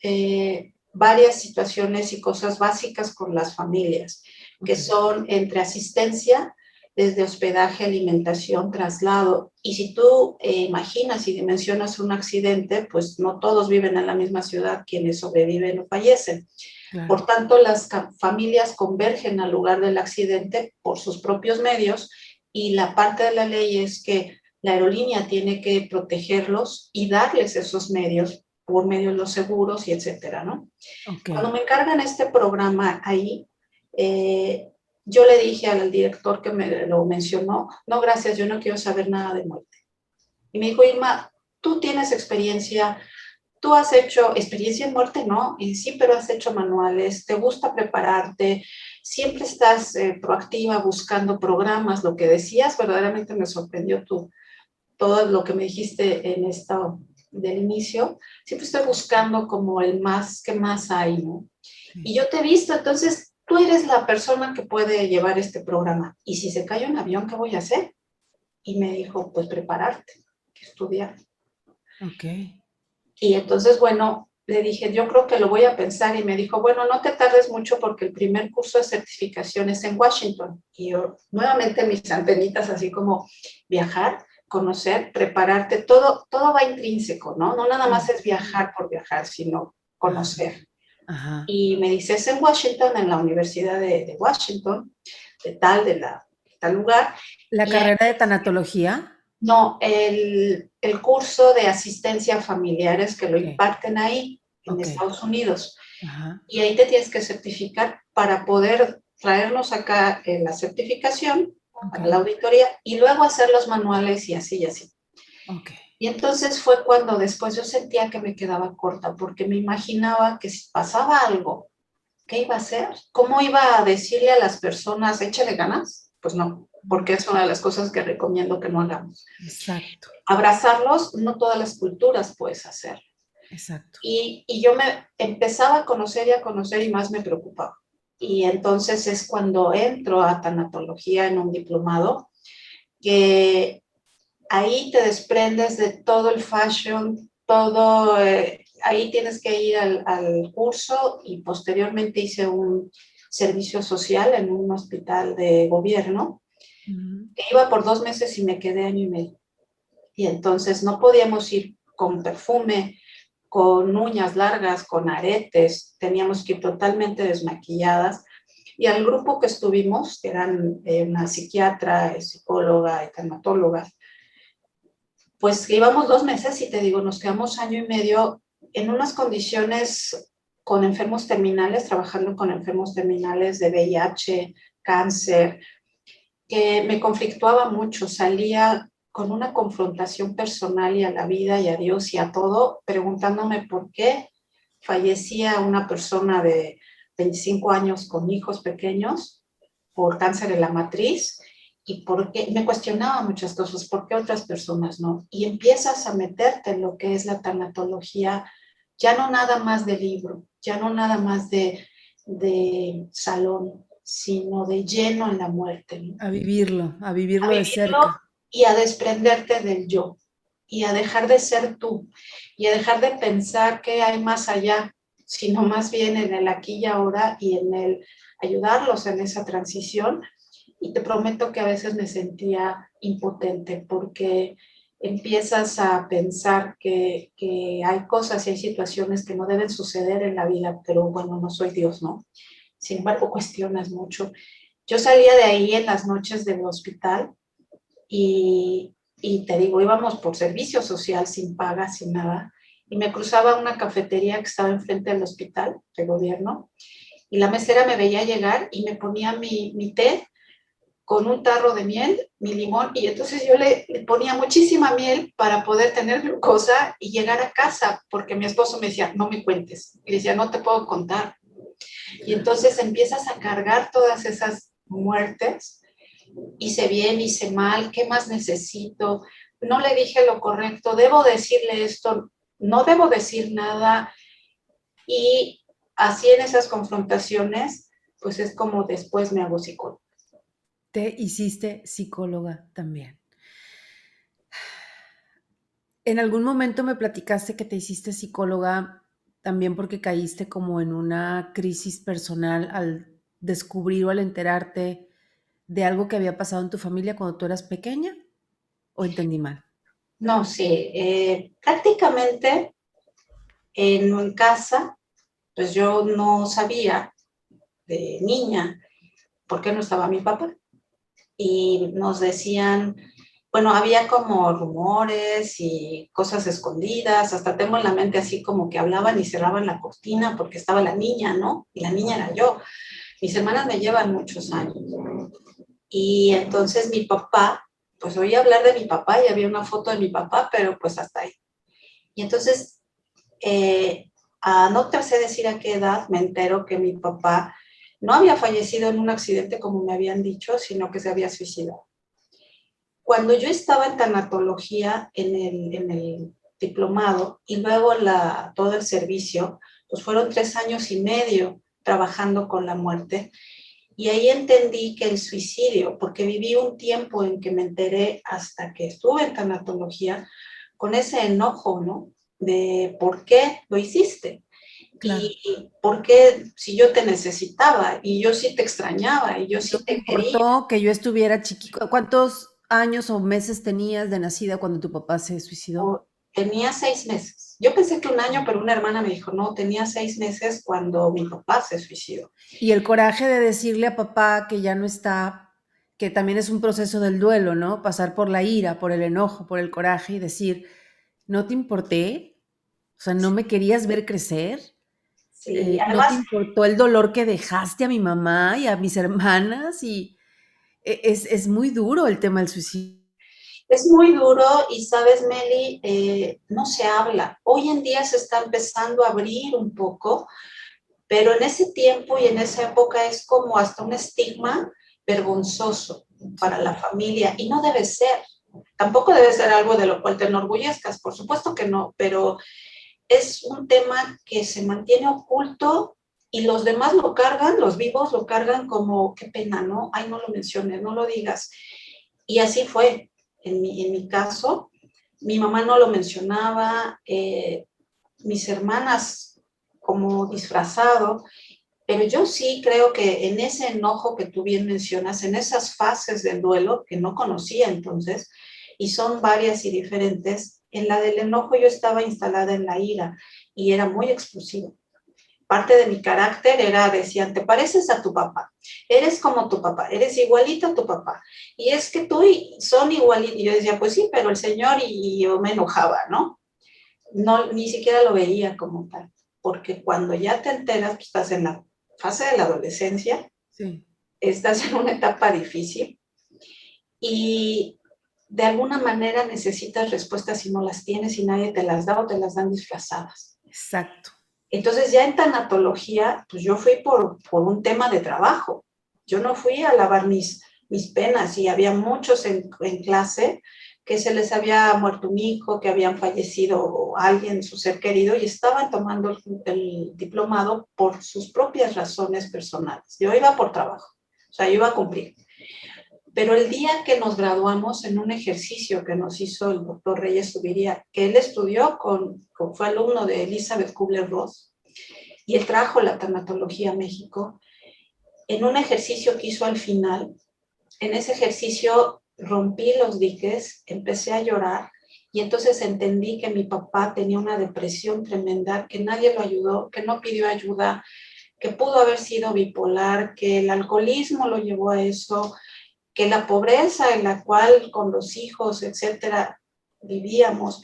varias situaciones y cosas básicas con las familias, que ok, son entre asistencia, desde hospedaje, alimentación, traslado. Y si tú imaginas y dimensionas un accidente, pues no todos viven en la misma ciudad quienes sobreviven o fallecen. claro. Por tanto, las familias convergen al lugar del accidente por sus propios medios y la parte de la ley es que la aerolínea tiene que protegerlos y darles esos medios por medio de los seguros y etcétera, ¿no? Ok, Cuando me encargan este programa ahí, eh, yo le dije al director que me lo mencionó, no, gracias, yo no quiero saber nada de muerte. Y me dijo, Irma, tú tienes experiencia, tú has hecho experiencia en muerte, ¿no? Y sí, pero has hecho manuales, te gusta prepararte, siempre estás proactiva buscando programas, lo que decías, verdaderamente me sorprendió todo lo que me dijiste en esto del inicio, siempre estoy buscando como el más que más hay, ¿no? sí. Y yo te he visto, entonces tú eres la persona que puede llevar este programa. Y si se cae un avión, ¿qué voy a hacer? Y me dijo, pues prepararte, estudiar. Ok. Y entonces, bueno, le dije, yo creo que lo voy a pensar y me dijo, bueno, no te tardes mucho porque el primer curso de certificación es en Washington. Y yo, nuevamente mis antenitas, así como viajar, conocer, prepararte, todo va intrínseco, ¿no? No nada más Sí. es viajar por viajar, sino Ajá. conocer. Ajá. Y me dice, es en Washington, en la Universidad de Washington, de tal lugar. La Y ahí, carrera de tanatología. no, el curso de asistencia a familiares que lo Ok, imparten ahí, en ok. Estados Unidos. Ajá. Y ahí te tienes que certificar para poder traernos acá la certificación Ok, para la auditoría y luego hacer los manuales y así y así. ok. Y entonces fue cuando después yo sentía que me quedaba corta porque me imaginaba que si pasaba algo, ¿qué iba a hacer? ¿Cómo iba a decirle a las personas, échale ganas? Pues no, porque es una de las cosas que recomiendo que no hagamos. Exacto, Abrazarlos, no todas las culturas puedes hacer. exacto. Y yo me empezaba a conocer y más me preocupaba. Y entonces es cuando entro a tanatología en un diplomado, que ahí te desprendes de todo el fashion, todo, ahí tienes que ir al curso y posteriormente hice un servicio social en un hospital de gobierno, Ujú. que iba por 2 meses y me quedé año y medio. Y entonces no podíamos ir con perfume, con uñas largas, con aretes, teníamos que ir totalmente desmaquilladas. Y al grupo que estuvimos, que eran una psiquiatra, psicóloga y dermatóloga, pues íbamos 2 meses y te digo, nos quedamos año y medio en unas condiciones con enfermos terminales, trabajando con enfermos terminales de VIH, cáncer, que me conflictuaba mucho, salía con una confrontación personal y a la vida y a Dios y a todo, preguntándome por qué fallecía una persona de 25 años con hijos pequeños por cáncer en la matriz y por qué, me cuestionaba muchas cosas, por qué otras personas no. Y empiezas a meterte en lo que es la tanatología, ya no nada más de libro, ya no nada más de salón, sino de lleno en la muerte, ¿no? A A vivirlo de vivirlo cerca. y a desprenderte del yo, y a dejar de ser tú, y a dejar de pensar que hay más allá, sino más bien en el aquí y ahora y en el ayudarlos en esa transición. Y te prometo que a veces me sentía impotente porque empiezas a pensar que hay cosas y hay situaciones que no deben suceder en la vida, pero bueno, no soy Dios, ¿no? Sin embargo, cuestionas mucho. Yo salía de ahí en las noches del hospital y y te digo, íbamos por servicio social, sin paga, sin nada, y me cruzaba una cafetería que estaba enfrente del hospital de gobierno, y la mesera me veía llegar y me ponía mi té con un tarro de miel, mi limón, y entonces yo le ponía muchísima miel para poder tener glucosa y llegar a casa, porque mi esposo me decía, no me cuentes, y decía, no te puedo contar. Y entonces empiezas a cargar todas esas muertes, hice bien, hice mal, ¿qué más necesito? No le dije lo correcto, debo decirle esto, no debo decir nada. Y así en esas confrontaciones, pues es como después me hago psicóloga. Te hiciste psicóloga también. En algún momento me platicaste que te hiciste psicóloga también porque caíste como en una crisis personal al descubrir o al enterarte de algo que había pasado en tu familia cuando tú eras pequeña, ¿o entendí mal? No, sí, prácticamente en casa, pues yo no sabía de niña por qué no estaba mi papá. Y nos decían, bueno, había como rumores y cosas escondidas, hasta tengo en la mente así como que hablaban y cerraban la cortina porque estaba la niña, ¿no? Y la niña era yo. Mis hermanas me llevan muchos años. Y entonces mi papá, pues oí hablar de mi papá y había una foto de mi papá, pero pues hasta ahí. Y entonces, no te sé decir a qué edad me entero que mi papá no había fallecido en un accidente como me habían dicho, sino que se había suicidado. Cuando yo estaba en tanatología en el diplomado y luego todo el servicio, pues fueron 3 años y medio trabajando con la muerte. Y ahí entendí que el suicidio, porque viví un tiempo en que me enteré hasta que estuve en tanatología, con ese enojo, ¿no? De por qué lo hiciste. Claro. Y por qué si yo te necesitaba y yo sí te extrañaba y yo ¿No sí te te quería. importó que yo estuviera chiquita? ¿Cuántos años o meses tenías de nacida cuando tu papá se suicidó? Tenía 6 meses. Yo pensé que un año, pero una hermana me dijo, no, tenía 6 meses cuando mi papá se suicidó. Y el coraje de decirle a papá que ya no está, que también es un proceso del duelo, ¿no? Pasar por la ira, por el enojo, por el coraje y decir, no te importé, o sea, no me querías ver crecer, Sí, no te además importó el dolor que dejaste a mi mamá y a mis hermanas y es muy duro el tema del suicidio. es muy duro y sabes, Meli, no se habla. Hoy en día se está empezando a abrir un poco, pero en ese tiempo y en esa época es como hasta un estigma vergonzoso para Sí, la familia y no debe ser. Tampoco debe ser algo de lo cual te enorgullezcas, por supuesto que no, pero es un tema que se mantiene oculto y los demás lo cargan, los vivos lo cargan como, qué pena, ¿no? Ay, no lo menciones, no lo digas. Y así fue. En mi caso, mi mamá no lo mencionaba, mis hermanas como disfrazado, pero yo sí creo que en ese enojo que tú bien mencionas, en esas fases del duelo que no conocía entonces, y son varias y diferentes, en la del enojo yo estaba instalada en la ira y era muy explosiva. Parte de mi carácter era, decían, te pareces a tu papá, eres como tu papá, eres igualito a tu papá. Y es que tú son igualitos. Y yo decía, pues sí, pero el Señor, y yo me enojaba, ¿no? No, ni siquiera lo veía como tal, porque cuando ya te enteras, pues estás en la fase de la adolescencia, sí. estás en una etapa difícil y de alguna manera necesitas respuestas y no las tienes y nadie te las da o te las dan disfrazadas. Exacto. Entonces ya en tanatología, pues yo fui por un tema de trabajo. Yo no fui a lavar mis penas y había muchos en clase que se les había muerto un hijo, que habían fallecido alguien, su ser querido, y estaban tomando el diplomado por sus propias razones personales. Yo iba por trabajo, o sea, yo iba a cumplir. Pero el día que nos graduamos en un ejercicio que nos hizo el doctor Reyes Subiría, que él estudió fue alumno de Elizabeth Kubler-Ross, y él trajo la tanatología a México, en un ejercicio que hizo al final, en ese ejercicio rompí los diques, empecé a llorar, y entonces entendí que mi papá tenía una depresión tremenda, que nadie lo ayudó, que no pidió ayuda, que pudo haber sido bipolar, que el alcoholismo lo llevó a eso, que la pobreza en la cual con los hijos, etcétera, vivíamos,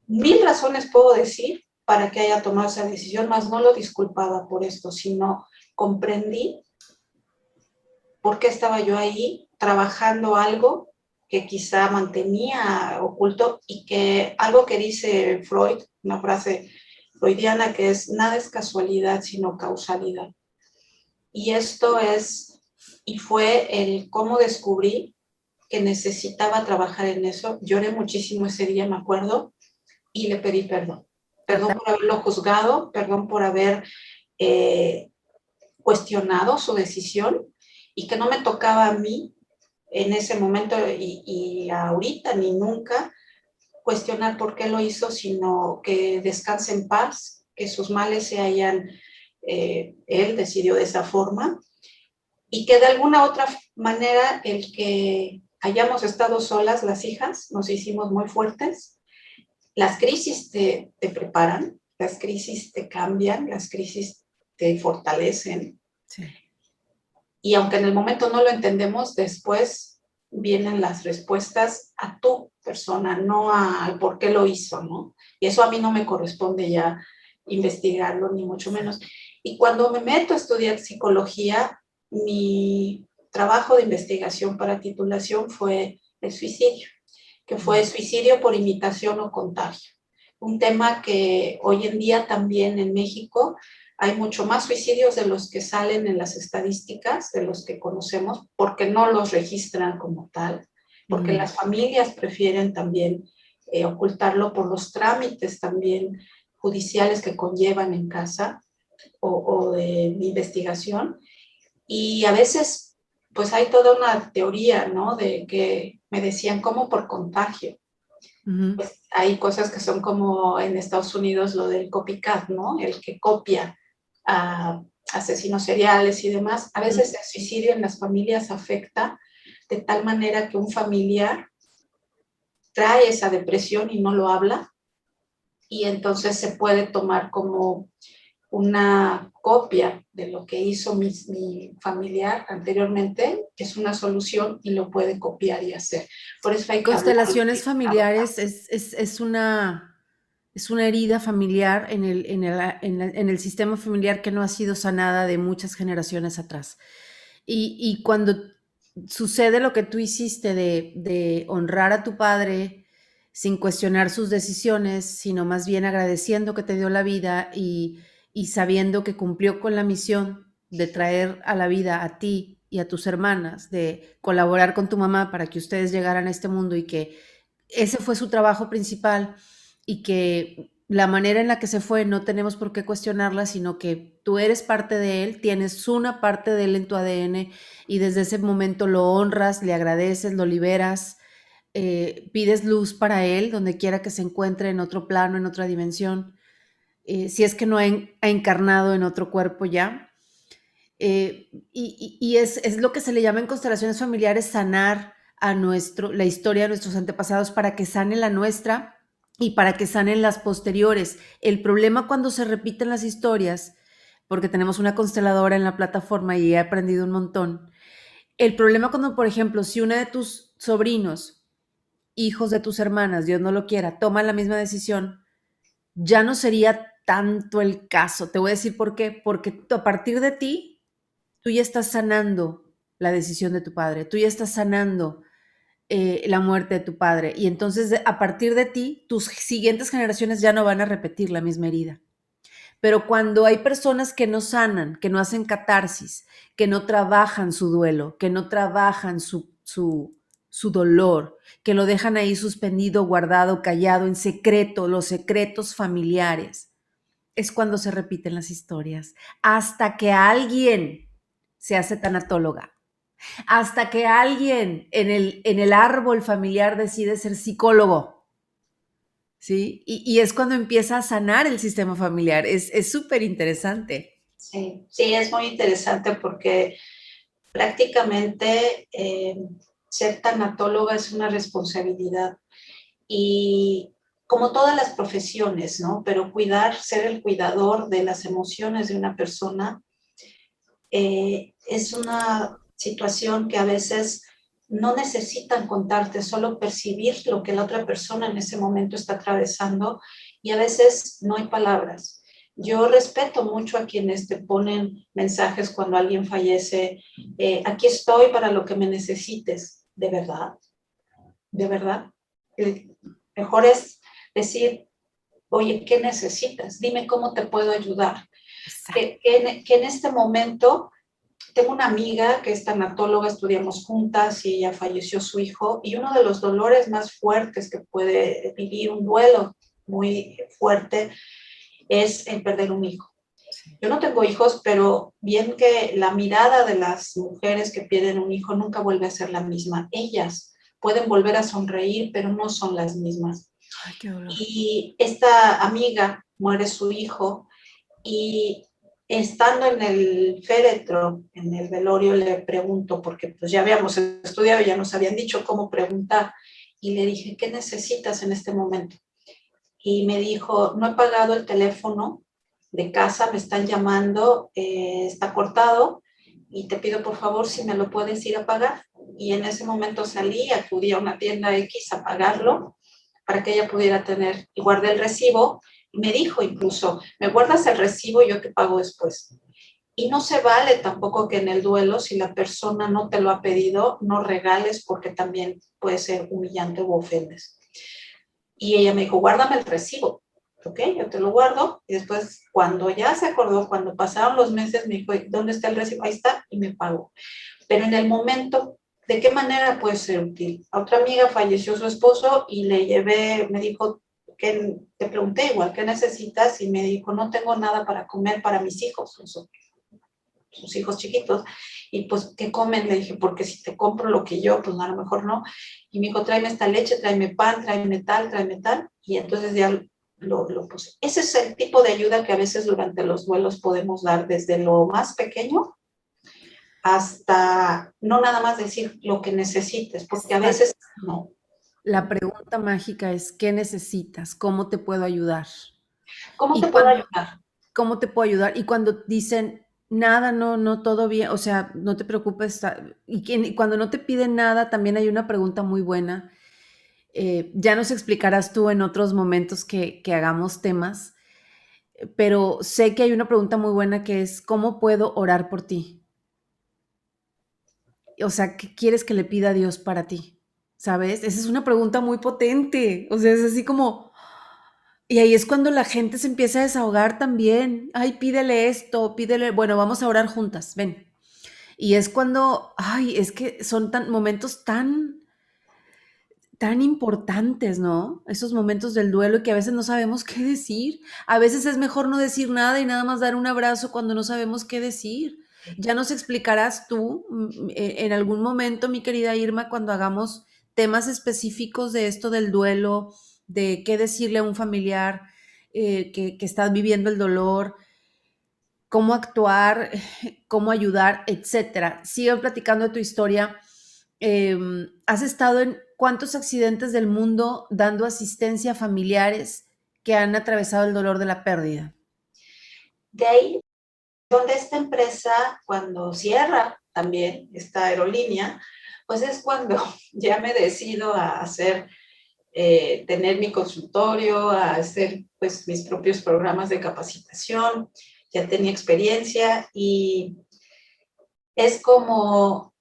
1000 razones puedo decir para que haya tomado esa decisión, más no lo disculpaba por esto, sino comprendí por qué estaba yo ahí trabajando algo que quizá mantenía oculto y que algo que dice Freud, una frase freudiana que es: nada es casualidad sino causalidad. Y esto es, y fue el cómo descubrí que necesitaba trabajar en eso. Lloré muchísimo ese día, me acuerdo, y le pedí perdón. Perdón por haberlo juzgado, perdón por haber cuestionado su decisión y que no me tocaba a mí en ese momento y ahorita ni nunca cuestionar por qué lo hizo, sino que descanse en paz, que sus males se hayan, él decidió de esa forma, y que de alguna otra manera el que hayamos estado solas las hijas nos hicimos muy fuertes. Las crisis te preparan, las crisis te cambian, las crisis te fortalecen. Sí. Y aunque en el momento no lo entendemos, después vienen las respuestas a tu persona, no al por qué lo hizo, ¿no? Y eso a mí no me corresponde ya investigarlo, ni mucho menos. Y cuando me meto a estudiar psicología, mi trabajo de investigación para titulación fue el suicidio, que fue suicidio por imitación o contagio. Un tema que hoy en día también en México hay mucho más suicidios de los que salen en las estadísticas, de los que conocemos, porque no los registran como tal, porque las familias prefieren también ocultarlo por los trámites también judiciales que conllevan en casa o de investigación. Y a veces, pues hay toda una teoría, ¿no? De que me decían, ¿cómo por contagio? Pues hay cosas que son como en Estados Unidos lo del copycat, ¿no? El que copia a asesinos seriales y demás. A veces el suicidio en las familias afecta de tal manera que un familiar trae esa depresión y no lo habla, y entonces se puede tomar como una copia de lo que hizo mi familiar anteriormente, que es una solución, y lo puede copiar y hacer. Por eso hay constelaciones familiares es una herida familiar en el sistema familiar que no ha sido sanada de muchas generaciones atrás. Y cuando sucede lo que tú hiciste de honrar a tu padre sin cuestionar sus decisiones, sino más bien agradeciendo que te dio la vida y sabiendo que cumplió con la misión de traer a la vida a ti y a tus hermanas, de colaborar con tu mamá para que ustedes llegaran a este mundo, y que ese fue su trabajo principal, y que la manera en la que se fue no tenemos por qué cuestionarla, sino que tú eres parte de él, tienes una parte de él en tu ADN, y desde ese momento lo honras, le agradeces, lo liberas, pides luz para él donde quiera que se encuentre, en otro plano, en otra dimensión, si es que no ha encarnado en otro cuerpo ya. Y es lo que se le llama en constelaciones familiares sanar la historia de nuestros antepasados para que sane la nuestra y para que sanen las posteriores. El problema cuando se repiten las historias, porque tenemos una consteladora en la plataforma y he aprendido un montón, el problema cuando, por ejemplo, si una de tus sobrinos, hijos de tus hermanas, Dios no lo quiera, toma la misma decisión, ya no sería tanto el caso. Te voy a decir por qué. Porque a partir de ti, tú ya estás sanando la decisión de tu padre, tú ya estás sanando la muerte de tu padre, y entonces a partir de ti, tus siguientes generaciones ya no van a repetir la misma herida. Pero cuando hay personas que no sanan, que no hacen catarsis, que no trabajan su duelo, que no trabajan su dolor, que lo dejan ahí suspendido, guardado, callado, en secreto, los secretos familiares, es cuando se repiten las historias, hasta que alguien se hace tanatóloga, hasta que alguien en el árbol familiar decide ser psicólogo, ¿sí? Y es cuando empieza a sanar el sistema familiar. Es súper interesante. Sí, sí, es muy interesante porque prácticamente ser tanatóloga es una responsabilidad, y como todas las profesiones, ¿no? Pero ser el cuidador de las emociones de una persona es una situación que a veces no necesitan contarte, solo percibir lo que la otra persona en ese momento está atravesando y a veces no hay palabras. Yo respeto mucho a quienes te ponen mensajes cuando alguien fallece, aquí estoy para lo que me necesites, de verdad, de verdad. Mejor es decir, oye, ¿qué necesitas? Dime cómo te puedo ayudar. Que en este momento tengo una amiga que es tanatóloga, estudiamos juntas y ella falleció su hijo y uno de los dolores más fuertes que puede vivir un duelo muy fuerte es el perder un hijo. Yo no tengo hijos, pero bien que la mirada de las mujeres que pierden un hijo nunca vuelve a ser la misma. Ellas pueden volver a sonreír, pero no son las mismas. Ay, qué dolor. Y esta amiga muere su hijo y estando en el féretro, en el velorio, le pregunto, porque pues ya habíamos estudiado, ya nos habían dicho cómo preguntar, y le dije, ¿qué necesitas en este momento? Y me dijo, no he pagado el teléfono de casa, me están llamando, está cortado, y te pido por favor si me lo puedes ir a pagar. Y en ese momento salí, acudí a una tienda X a pagarlo, para que ella pudiera tener, y guardé el recibo, y me dijo incluso, me guardas el recibo y yo te pago después. Y no se vale tampoco que en el duelo, si la persona no te lo ha pedido, no regales porque también puede ser humillante o ofendes. Y ella me dijo, guárdame el recibo. Ok, yo te lo guardo. Y después, cuando ya se acordó, cuando pasaron los meses, me dijo, ¿dónde está el recibo? Ahí está, y me pagó. Pero en el momento, ¿de qué manera puede ser útil? A otra amiga falleció su esposo y le llevé, me dijo, que te pregunté igual, ¿qué necesitas? Y me dijo, no tengo nada para comer para mis hijos, sus hijos chiquitos. Y pues, ¿qué comen? Le dije, porque si te compro lo que yo, pues a lo mejor no. Y me dijo, tráeme esta leche, tráeme pan, tráeme tal, tráeme tal. Y entonces ya lo puse. Ese es el tipo de ayuda que a veces durante los vuelos podemos dar, desde lo más pequeño hasta no nada más decir lo que necesites, porque a veces no. La pregunta mágica es, ¿qué necesitas? ¿Cómo te puedo ayudar? ¿Cómo Y te puedo cuando, ayudar? ¿cómo te puedo ayudar? Y cuando dicen, nada, no, no, todo bien, o sea, no te preocupes, y cuando no te piden nada, también hay una pregunta muy buena. Ya nos explicarás tú en otros momentos que hagamos temas, pero sé que hay una pregunta muy buena que es, ¿cómo puedo orar por ti? O sea, ¿qué quieres que le pida a Dios para ti? ¿Sabes? Esa es una pregunta muy potente. O sea, es así como, y ahí es cuando la gente se empieza a desahogar también. Ay, pídele esto, pídele, bueno, vamos a orar juntas, ven. Y es cuando, ay, es que son momentos tan importantes, ¿no? Esos momentos del duelo y que a veces no sabemos qué decir. A veces es mejor no decir nada y nada más dar un abrazo cuando no sabemos qué decir. Ya nos explicarás tú en algún momento, mi querida Irma, cuando hagamos temas específicos de esto del duelo, de qué decirle a un familiar que está viviendo el dolor, cómo actuar, cómo ayudar, etcétera. Sigue platicando de tu historia. ¿Has estado en cuántos accidentes del mundo dando asistencia a familiares que han atravesado el dolor de la pérdida? De ahí, donde esta empresa, cuando cierra también esta aerolínea, pues es cuando ya me decido a hacer, tener mi consultorio, a hacer pues mis propios programas de capacitación, ya tenía experiencia y es como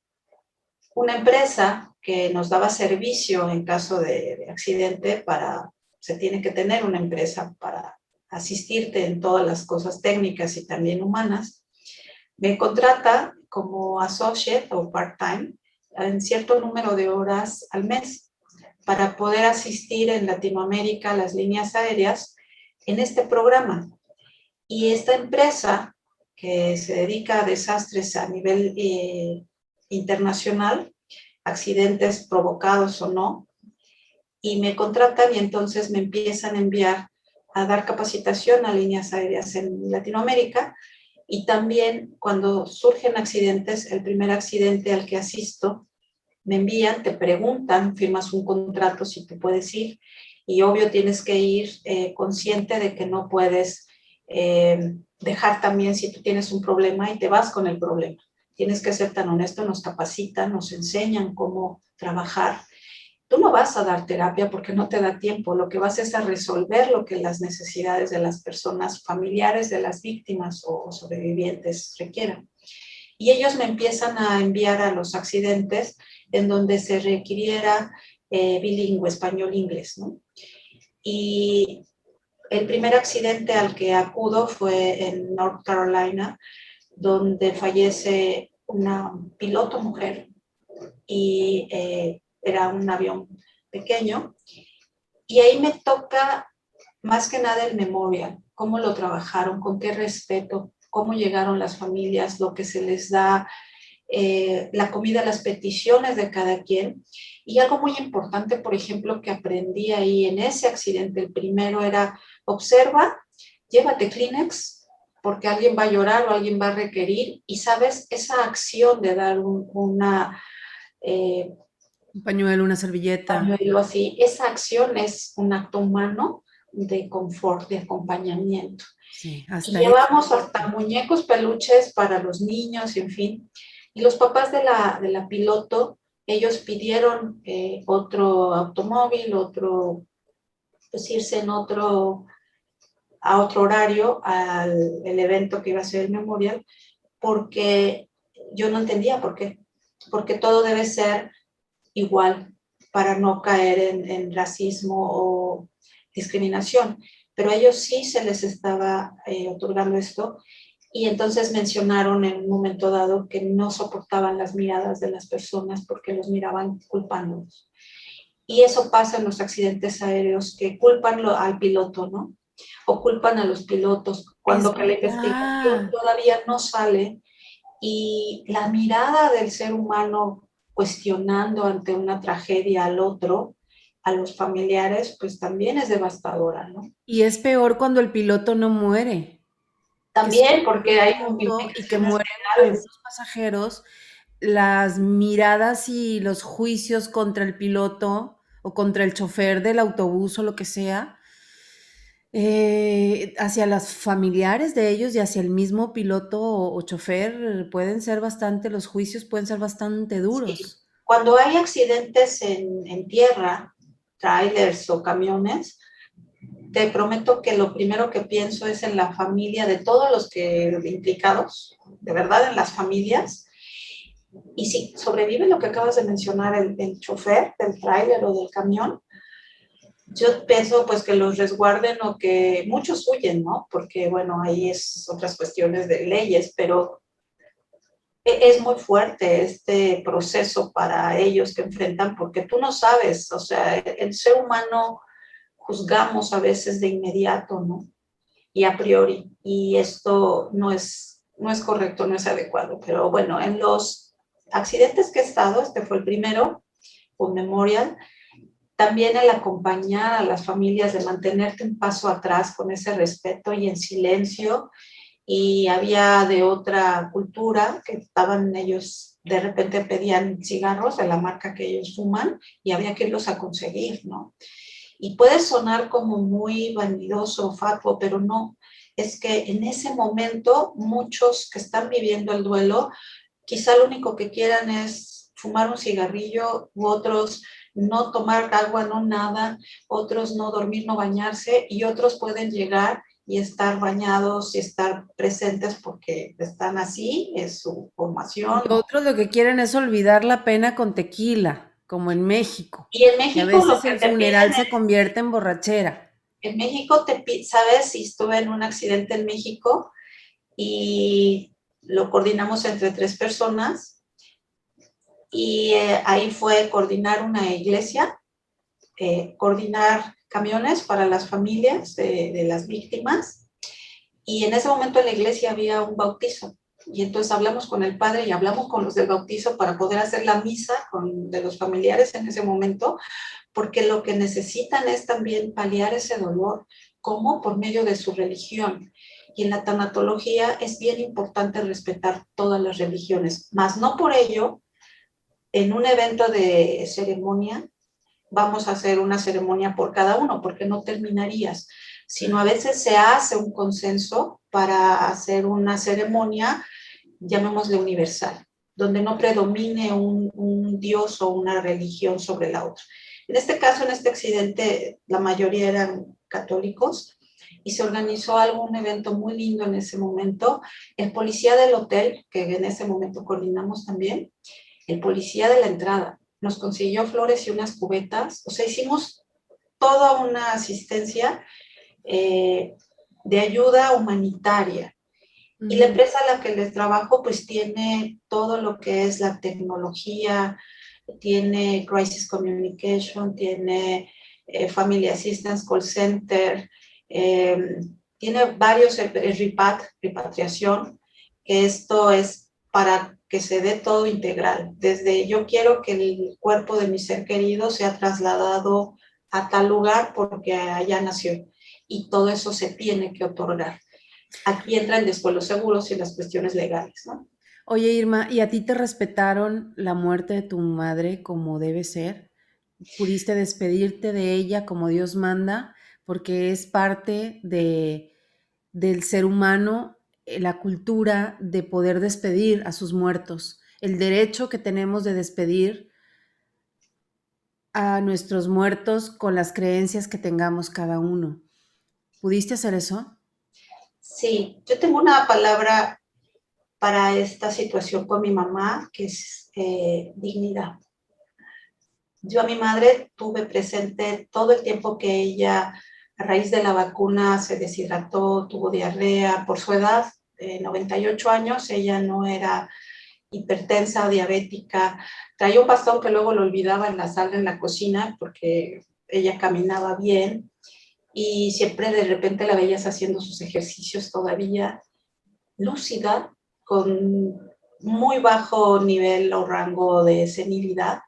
una empresa que nos daba servicio en caso de accidente se tiene que tener una empresa para asistirte en todas las cosas técnicas y también humanas. Me contrata como associate o part-time en cierto número de horas al mes para poder asistir en Latinoamérica a las líneas aéreas en este programa. Y esta empresa que se dedica a desastres a nivel internacional, accidentes provocados o no, y me contratan y entonces me empiezan a enviar a dar capacitación a líneas aéreas en Latinoamérica. Y también cuando surgen accidentes, el primer accidente al que asisto, me envían, te preguntan, firmas un contrato si te puedes ir, y obvio tienes que ir consciente de que no puedes dejar también si tú tienes un problema y te vas con el problema. tienes que ser tan honesto, nos capacitan, nos enseñan cómo trabajar. Tú no vas a dar terapia porque no te da tiempo, lo que vas es a resolver lo que las necesidades de las personas familiares, de las víctimas o sobrevivientes requieran. Y ellos me empiezan a enviar a los accidentes en donde se requiriera bilingüe, español-inglés, ¿no? Y el primer accidente al que acudo fue en North Carolina, donde fallece una piloto mujer y era un avión pequeño. Y ahí me toca más que nada el memorial, cómo lo trabajaron, con qué respeto, cómo llegaron las familias, lo que se les da, la comida, las peticiones de cada quien. Y algo muy importante, por ejemplo, que aprendí ahí en ese accidente, el primero era, observa, llévate Kleenex, porque alguien va a llorar o alguien va a requerir, y sabes, esa acción de dar una... Un pañuelo, una servilleta. pañuelo así, esa acción es un acto humano de confort, de acompañamiento. Sí, Y hasta eso. llevamos hasta muñecos peluches para los niños, en fin. Y los papás de la piloto, ellos pidieron otro automóvil, otro, pues irse en otro, a otro horario al el evento que iba a ser el memorial, porque yo no entendía por qué. Porque todo debe ser igual para no caer en racismo o discriminación. Pero a ellos sí se les estaba otorgando esto, y entonces mencionaron en un momento dado que no soportaban las miradas de las personas porque los miraban culpándolos. Y eso pasa en los accidentes aéreos, que culpan al piloto, ¿no? O culpan a los pilotos Es cuando que la investigación verdad. todavía no sale, y la mirada del ser humano cuestionando ante una tragedia al otro, a los familiares, pues también es devastadora, ¿no? Y es peor cuando el piloto no muere, que solo También es porque un hay piloto y que implicaciones mueren penales. algunos pasajeros, las miradas y los juicios contra el piloto o contra el chofer del autobús o lo que sea, hacia las familiares de ellos y hacia el mismo piloto o chofer, pueden ser bastante, los juicios pueden ser bastante Sí. duros. Cuando hay accidentes en tierra, trailers o camiones, te prometo que lo primero que pienso es en la familia de todos los que implicados, de verdad en las familias. Y si sobrevive lo que acabas de mencionar, el chofer del tráiler o del camión, yo pienso pues que los resguarden, o que muchos huyen, ¿no? Porque bueno, ahí es otras cuestiones de leyes, pero es muy fuerte este proceso para ellos que enfrentan, porque tú no sabes, o sea, el ser humano juzgamos a veces de inmediato, ¿no? Y a priori, y esto no es correcto, no es adecuado. Pero bueno, en los accidentes que he estado, este fue el primero, un memorial, también el acompañar a las familias, de mantenerte un paso atrás con ese respeto y en silencio. Y había de otra cultura que estaban ellos, de repente pedían cigarros de la marca que ellos fuman, y había que irlos a conseguir, ¿no? Y puede sonar como muy vanidoso, fatuo, pero no. Es que en ese momento muchos que están viviendo el duelo, quizá lo único que quieran es fumar un cigarrillo, u otros no tomar agua, no nada, otros no dormir, no bañarse, y otros pueden llegar y estar bañados y estar presentes porque están así, es su formación. Y otros lo que quieren es olvidar la pena con tequila, como en México, Y en que a México lo veces que el te piden funeral se convierte en borrachera. en México, ¿sabes? Si estuve en un accidente en México y lo coordinamos entre 3 personas, y ahí fue coordinar una iglesia, coordinar camiones para las familias de las víctimas, y en ese momento en la iglesia había un bautizo. Y entonces hablamos con el padre y hablamos con los del bautizo para poder hacer la misa de los familiares en ese momento, porque lo que necesitan es también paliar ese dolor, como por medio de su religión. Y en la tanatología es bien importante respetar todas las religiones, mas no por ello, en un evento de ceremonia, vamos a hacer una ceremonia por cada uno, porque no terminarías, sino a veces se hace un consenso para hacer una ceremonia, llamémosle universal. donde no predomine un dios o una religión sobre la otra. En este caso, en este accidente, la mayoría eran católicos y se organizó un evento muy lindo en ese momento. El policía del hotel, que en ese momento coordinamos también, el policía de la entrada, nos consiguió flores y unas cubetas. O sea, hicimos toda una asistencia de ayuda humanitaria. Y la empresa a la que les trabajo pues tiene todo lo que es la tecnología, tiene Crisis Communication, tiene Family Assistance Call Center, tiene varios, repatriación, que esto es para que se dé todo integral. Desde yo quiero que el cuerpo de mi ser querido sea trasladado a tal lugar porque allá nació y todo eso se tiene que otorgar. Aquí entran después los seguros y las cuestiones legales, ¿no? Oye, Irma, ¿y a ti te respetaron la muerte de tu madre como debe ser? ¿Pudiste despedirte de ella como Dios manda? Porque es parte del ser humano, la cultura de poder despedir a sus muertos, el derecho que tenemos de despedir a nuestros muertos con las creencias que tengamos cada uno. ¿Pudiste hacer eso? Sí, yo tengo una palabra para esta situación con mi mamá, que es dignidad. Yo a mi madre tuve presente todo el tiempo que ella, a raíz de la vacuna, se deshidrató, tuvo diarrea. Por su edad, 98 años, ella no era hipertensa, diabética. Traía un bastón que luego lo olvidaba en la sala, en la cocina, porque ella caminaba bien y siempre de repente la veías haciendo sus ejercicios todavía lúcida, con muy bajo nivel o rango de senilidad.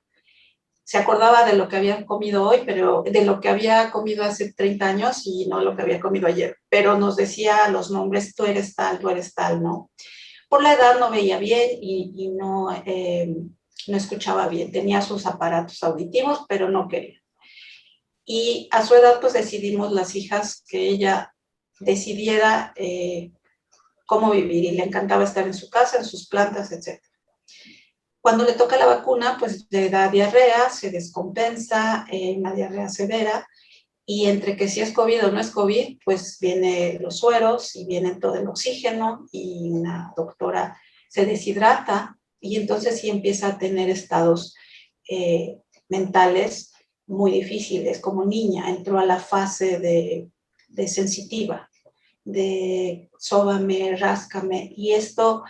Se acordaba de lo que había comido hoy, pero de lo que había comido hace 30 años y no lo que había comido ayer. Pero nos decía los nombres, tú eres tal, ¿no? Por la edad no veía bien y no escuchaba bien. Tenía sus aparatos auditivos, pero no quería. Y a su edad, pues decidimos las hijas que ella decidiera cómo vivir y le encantaba estar en su casa, en sus plantas, etc. Cuando le toca la vacuna, pues le da diarrea, se descompensa, una diarrea severa, y entre que si es COVID o no es COVID, pues vienen los sueros y viene todo el oxígeno y una doctora se deshidrata y entonces sí empieza a tener estados mentales muy difíciles. Como niña entró a la fase de sensitiva, de sóbame, ráscame, y esto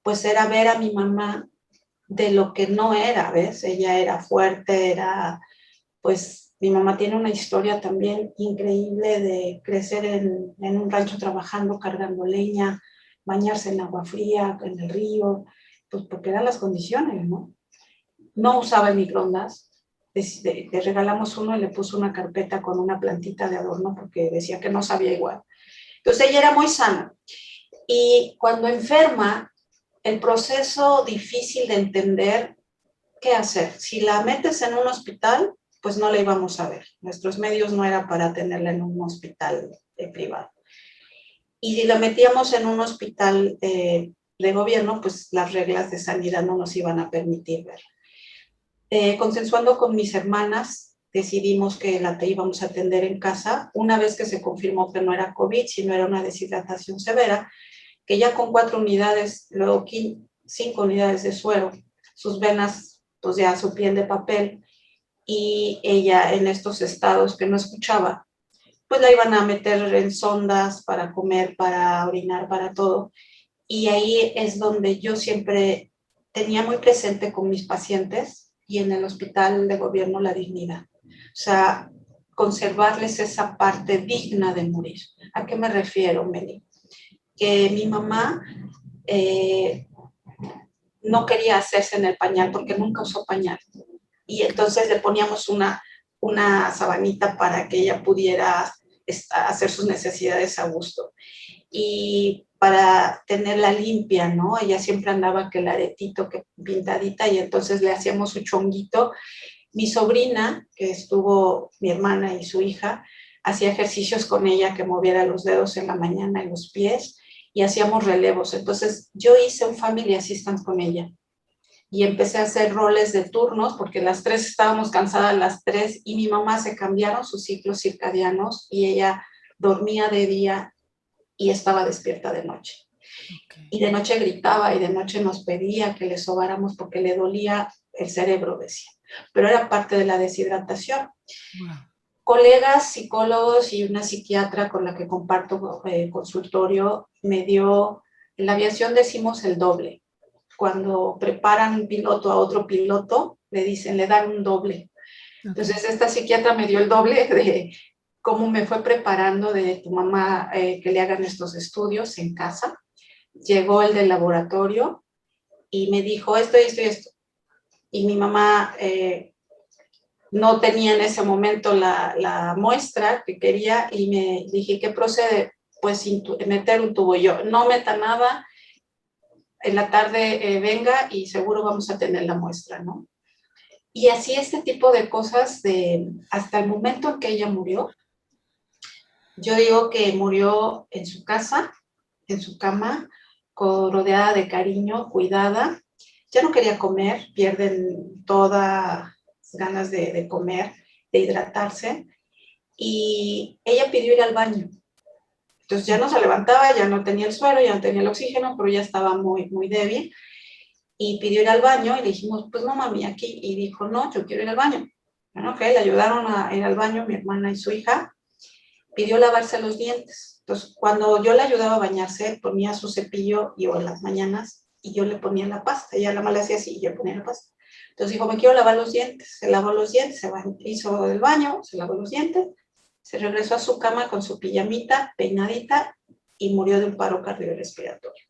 pues era ver a mi mamá de lo que no era, ¿ves? Ella era fuerte, era, pues mi mamá tiene una historia también increíble de crecer en un rancho trabajando, cargando leña, bañarse en agua fría, en el río, pues porque eran las condiciones, ¿no? No usaba el microondas, le regalamos uno y le puso una carpeta con una plantita de adorno porque decía que no sabía igual. Entonces ella era muy sana. Y cuando enferma, el proceso difícil de entender qué hacer. Si la metes en un hospital, pues no la íbamos a ver. Nuestros medios no era para tenerla en un hospital privado. Y si la metíamos en un hospital de gobierno, pues las reglas de sanidad no nos iban a permitir ver. Consensuando con mis hermanas, decidimos que la íbamos a atender en casa. Una vez que se confirmó que no era COVID, sino era una deshidratación severa, que ya con 4 unidades, luego 5 unidades de suero, sus venas, pues ya su piel de papel, y ella en estos estados que no escuchaba, pues la iban a meter en sondas para comer, para orinar, para todo. Y ahí es donde yo siempre tenía muy presente con mis pacientes y en el hospital de gobierno la dignidad. O sea, conservarles esa parte digna de morir. ¿A qué me refiero, Meli? Que mi mamá no quería hacerse en el pañal porque nunca usó pañal. Y entonces le poníamos una sabanita para que ella pudiera hacer sus necesidades a gusto. Y para tenerla limpia, ¿no? Ella siempre andaba que el aretito, que pintadita, y entonces le hacíamos su chonguito. Mi sobrina, que estuvo, mi hermana y su hija, hacía ejercicios con ella, que moviera los dedos en la mañana y los pies, y hacíamos relevos. Entonces yo hice un family assistance con ella. y empecé a hacer roles de turnos porque las tres estábamos cansadas las tres y mi mamá se cambiaron sus ciclos circadianos y ella dormía de día y estaba despierta de noche. Okay. Y de noche gritaba y de noche nos pedía que le sobáramos porque le dolía el cerebro, decía. Pero era parte de la deshidratación. Wow. Colegas psicólogos y una psiquiatra con la que comparto consultorio me dio, en la aviación decimos el doble. Cuando preparan un piloto a otro piloto, le dicen, le dan un doble. Okay. Entonces esta psiquiatra me dio el doble de cómo me fue preparando de tu mamá que le hagan estos estudios en casa. Llegó el del laboratorio y me dijo esto y esto y esto. Y mi mamá no tenía en ese momento la muestra que quería y me dije, ¿qué procede? Pues meter un tubo. Yo, no meta nada, en la tarde venga y seguro vamos a tener la muestra, ¿no? Y así este tipo de cosas hasta el momento en que ella murió. Yo digo que murió en su casa, en su cama, rodeada de cariño, cuidada. Ya no quería comer, pierden todas ganas de comer, de hidratarse. Y ella pidió ir al baño. Entonces ya no se levantaba, ya no tenía el suero, ya no tenía el oxígeno, pero ya estaba muy, muy débil. Y pidió ir al baño y le dijimos, pues no, mami, aquí. Y dijo, no, yo quiero ir al baño. Bueno, ok, le ayudaron a ir al baño, mi hermana y su hija. Pidió lavarse los dientes. Entonces, cuando yo le ayudaba a bañarse, ponía su cepillo y o en las mañanas y yo le ponía la pasta. Ella la mala hacía así y yo ponía la pasta. Entonces dijo, me quiero lavar los dientes. Se lavó los dientes, hizo el baño, se lavó los dientes, se regresó a su cama con su pijamita, peinadita y murió de un paro cardiorrespiratorio.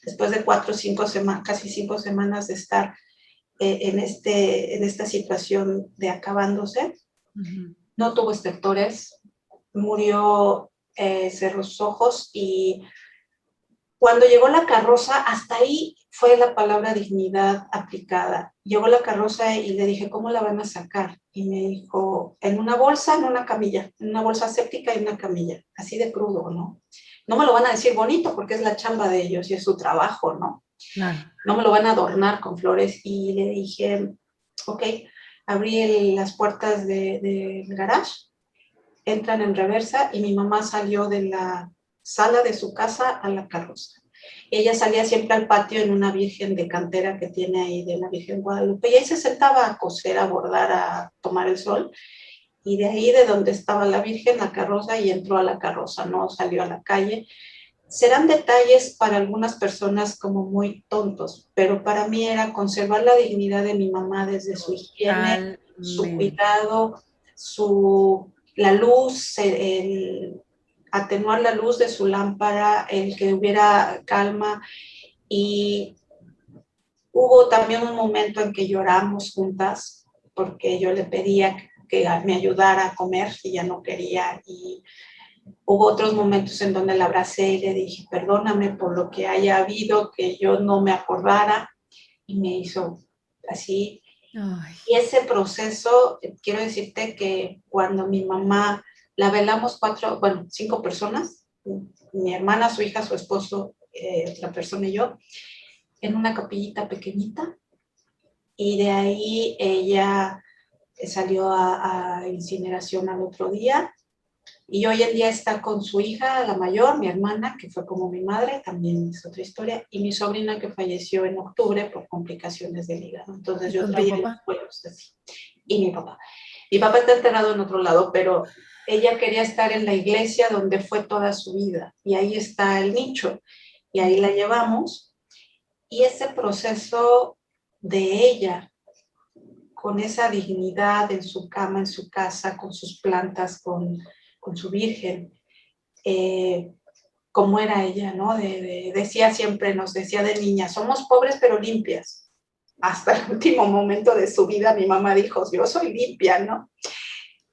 Después de 4 o 5 semanas, casi 5 semanas de estar en esta situación de acabándose, no tuvo estertores, murió, cerró sus ojos y cuando llegó la carroza, hasta ahí fue la palabra dignidad aplicada. Llegó la carroza y le dije, ¿cómo la van a sacar? Y me dijo, en una bolsa, en una camilla, en una bolsa séptica y una camilla, así de crudo, ¿no? No me lo van a decir bonito porque es la chamba de ellos y es su trabajo, ¿no? Claro. No me lo van a adornar con flores. Y le dije, ok, abrí las puertas del garage, entran en reversa y mi mamá salió de la sala de su casa a la carroza. Ella salía siempre al patio en una virgen de cantera que tiene ahí de la Virgen Guadalupe y ahí se sentaba a coser, a bordar, a tomar el sol. Y de ahí de donde estaba la virgen, la carroza, y entró a la carroza, no salió a la calle. Serán detalles para algunas personas como muy tontos, pero para mí era conservar la dignidad de mi mamá desde su higiene, su cuidado, la luz, el atenuar la luz de su lámpara, el que hubiera calma. Y hubo también un momento en que lloramos juntas porque yo le pedía que me ayudara a comer y ya no quería. Y hubo otros momentos en donde la abracé y le dije, perdóname por lo que haya habido, que yo no me acordara, y me hizo así. Ay. Y ese proceso, quiero decirte que cuando mi mamá, la velamos 5 personas, mi hermana, su hija, su esposo, otra persona y yo, en una capillita pequeñita, y de ahí ella salió a incineración al otro día. Y hoy en día está con su hija, la mayor, mi hermana, que fue como mi madre, también es otra historia, y mi sobrina que falleció en octubre por complicaciones del hígado. Entonces yo traía los vuelos así. Y mi papá. Mi papá está enterrado en otro lado, pero ella quería estar en la iglesia donde fue toda su vida. Y ahí está el nicho. Y ahí la llevamos. Y ese proceso de ella, con esa dignidad en su cama, en su casa, con sus plantas, con su virgen, como era ella, ¿no? Decía siempre, nos decía de niña, somos pobres pero limpias. Hasta el último momento de su vida mi mamá dijo, yo soy limpia, ¿no?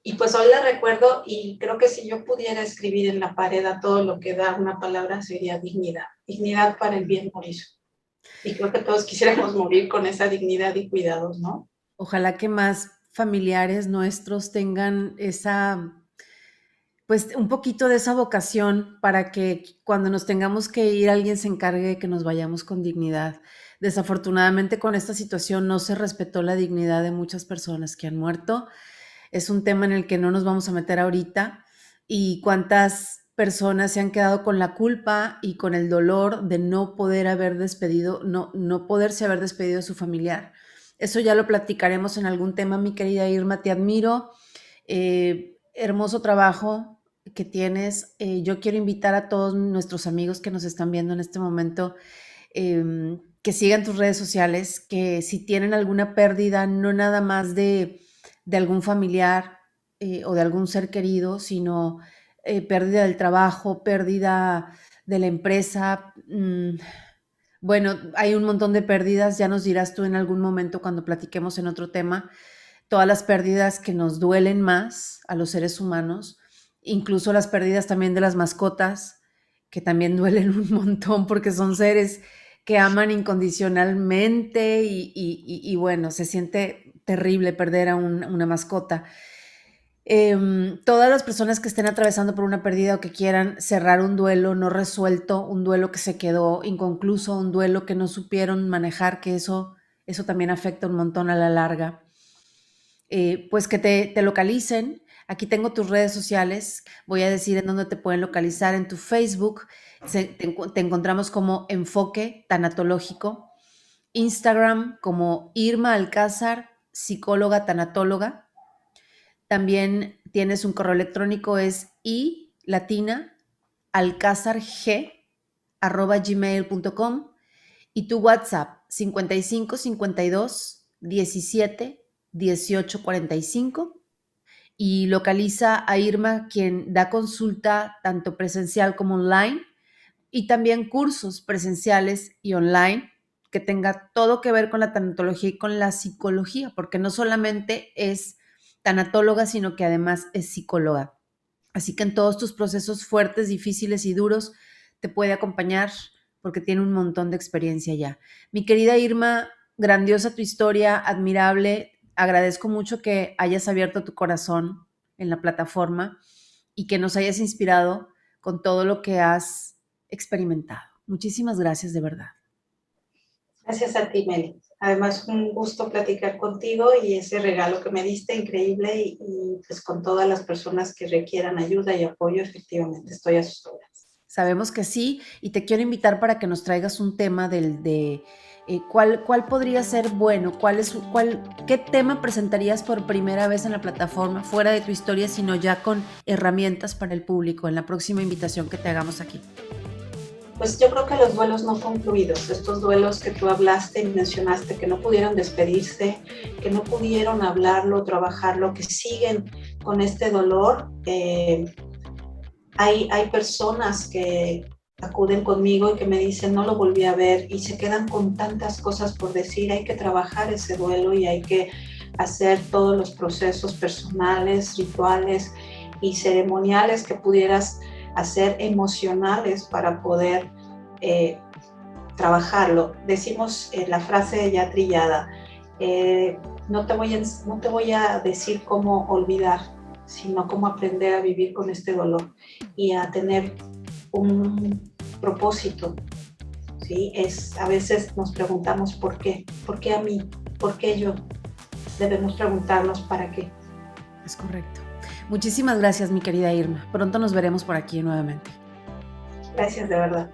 Y pues hoy la recuerdo y creo que si yo pudiera escribir en la pared a todo lo que da una palabra sería dignidad. Dignidad para el bien morir. Y creo que todos quisiéramos morir con esa dignidad y cuidados, ¿no? Ojalá que más familiares nuestros tengan esa pues un poquito de esa vocación para que cuando nos tengamos que ir alguien se encargue de que nos vayamos con dignidad. Desafortunadamente con esta situación no se respetó la dignidad de muchas personas que han muerto. Es un tema en el que no nos vamos a meter ahorita y cuántas personas se han quedado con la culpa y con el dolor de no poder haber despedido, no poderse haber despedido de su familiar. Eso ya lo platicaremos en algún tema, mi querida Irma, te admiro. Hermoso trabajo que tienes. Yo quiero invitar a todos nuestros amigos que nos están viendo en este momento que sigan tus redes sociales, que si tienen alguna pérdida, no nada más de algún familiar o de algún ser querido, sino pérdida del trabajo, pérdida de la empresa. Bueno, hay un montón de pérdidas, ya nos dirás tú en algún momento cuando platiquemos en otro tema, todas las pérdidas que nos duelen más a los seres humanos, incluso las pérdidas también de las mascotas, que también duelen un montón porque son seres que aman incondicionalmente y bueno, se siente terrible perder a una mascota. Todas las personas que estén atravesando por una pérdida o que quieran cerrar un duelo no resuelto, un duelo que se quedó inconcluso, un duelo que no supieron manejar, que eso también afecta un montón a la larga. Pues que te localicen. Aquí tengo tus redes sociales. Voy a decir en dónde te pueden localizar. En tu Facebook te encontramos como Enfoque Tanatológico. Instagram como Irma Alcázar, psicóloga tanatóloga. También tienes un correo electrónico, es i-alcázarg@gmail.com y tu WhatsApp 55 52 17 18 45 y localiza a Irma, quien da consulta tanto presencial como online y también cursos presenciales y online que tenga todo que ver con la tanatología y con la psicología, porque no solamente es tanatóloga, sino que además es psicóloga. Así que en todos tus procesos fuertes, difíciles y duros te puede acompañar porque tiene un montón de experiencia ya. Mi querida Irma, grandiosa tu historia, admirable. Agradezco mucho que hayas abierto tu corazón en la plataforma y que nos hayas inspirado con todo lo que has experimentado. Muchísimas gracias de verdad. Gracias a ti, Meli. Además, un gusto platicar contigo y ese regalo que me diste, increíble, y pues con todas las personas que requieran ayuda y apoyo, efectivamente, estoy a sus órdenes. Sabemos que sí, y te quiero invitar para que nos traigas un tema cuál podría ser bueno, qué tema presentarías por primera vez en la plataforma, fuera de tu historia, sino ya con herramientas para el público en la próxima invitación que te hagamos aquí. Pues yo creo que los duelos no concluidos, estos duelos que tú hablaste y mencionaste, que no pudieron despedirse, que no pudieron hablarlo, trabajarlo, que siguen con este dolor. Hay personas que acuden conmigo y que me dicen no lo volví a ver y se quedan con tantas cosas por decir. Hay que trabajar ese duelo y hay que hacer todos los procesos personales, rituales y ceremoniales que pudieras hacer, emocionales, para poder trabajarlo. Decimos la frase ya trillada, no te voy a decir cómo olvidar, sino cómo aprender a vivir con este dolor y a tener un propósito. ¿Sí? A veces nos preguntamos ¿por qué? ¿Por qué a mí? ¿Por qué yo? Debemos preguntarnos ¿para qué? Es correcto. Muchísimas gracias, mi querida Irma. Pronto nos veremos por aquí nuevamente. Gracias, de verdad.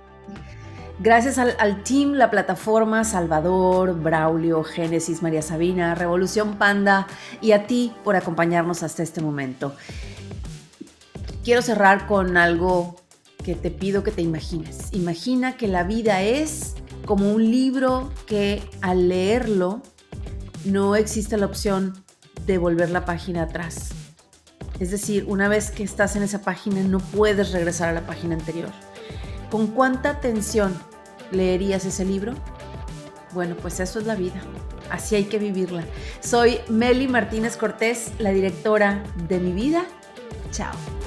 Gracias al team, la plataforma, Salvador, Braulio, Génesis, María Sabina, Revolución Panda y a ti por acompañarnos hasta este momento. Quiero cerrar con algo que te pido que te imagines. Imagina que la vida es como un libro que al leerlo no existe la opción de volver la página atrás. Es decir, una vez que estás en esa página no puedes regresar a la página anterior. ¿Con cuánta atención leerías ese libro? Bueno, pues eso es la vida. Así hay que vivirla. Soy Meli Martínez Cortés, la directora de mi vida. Chao.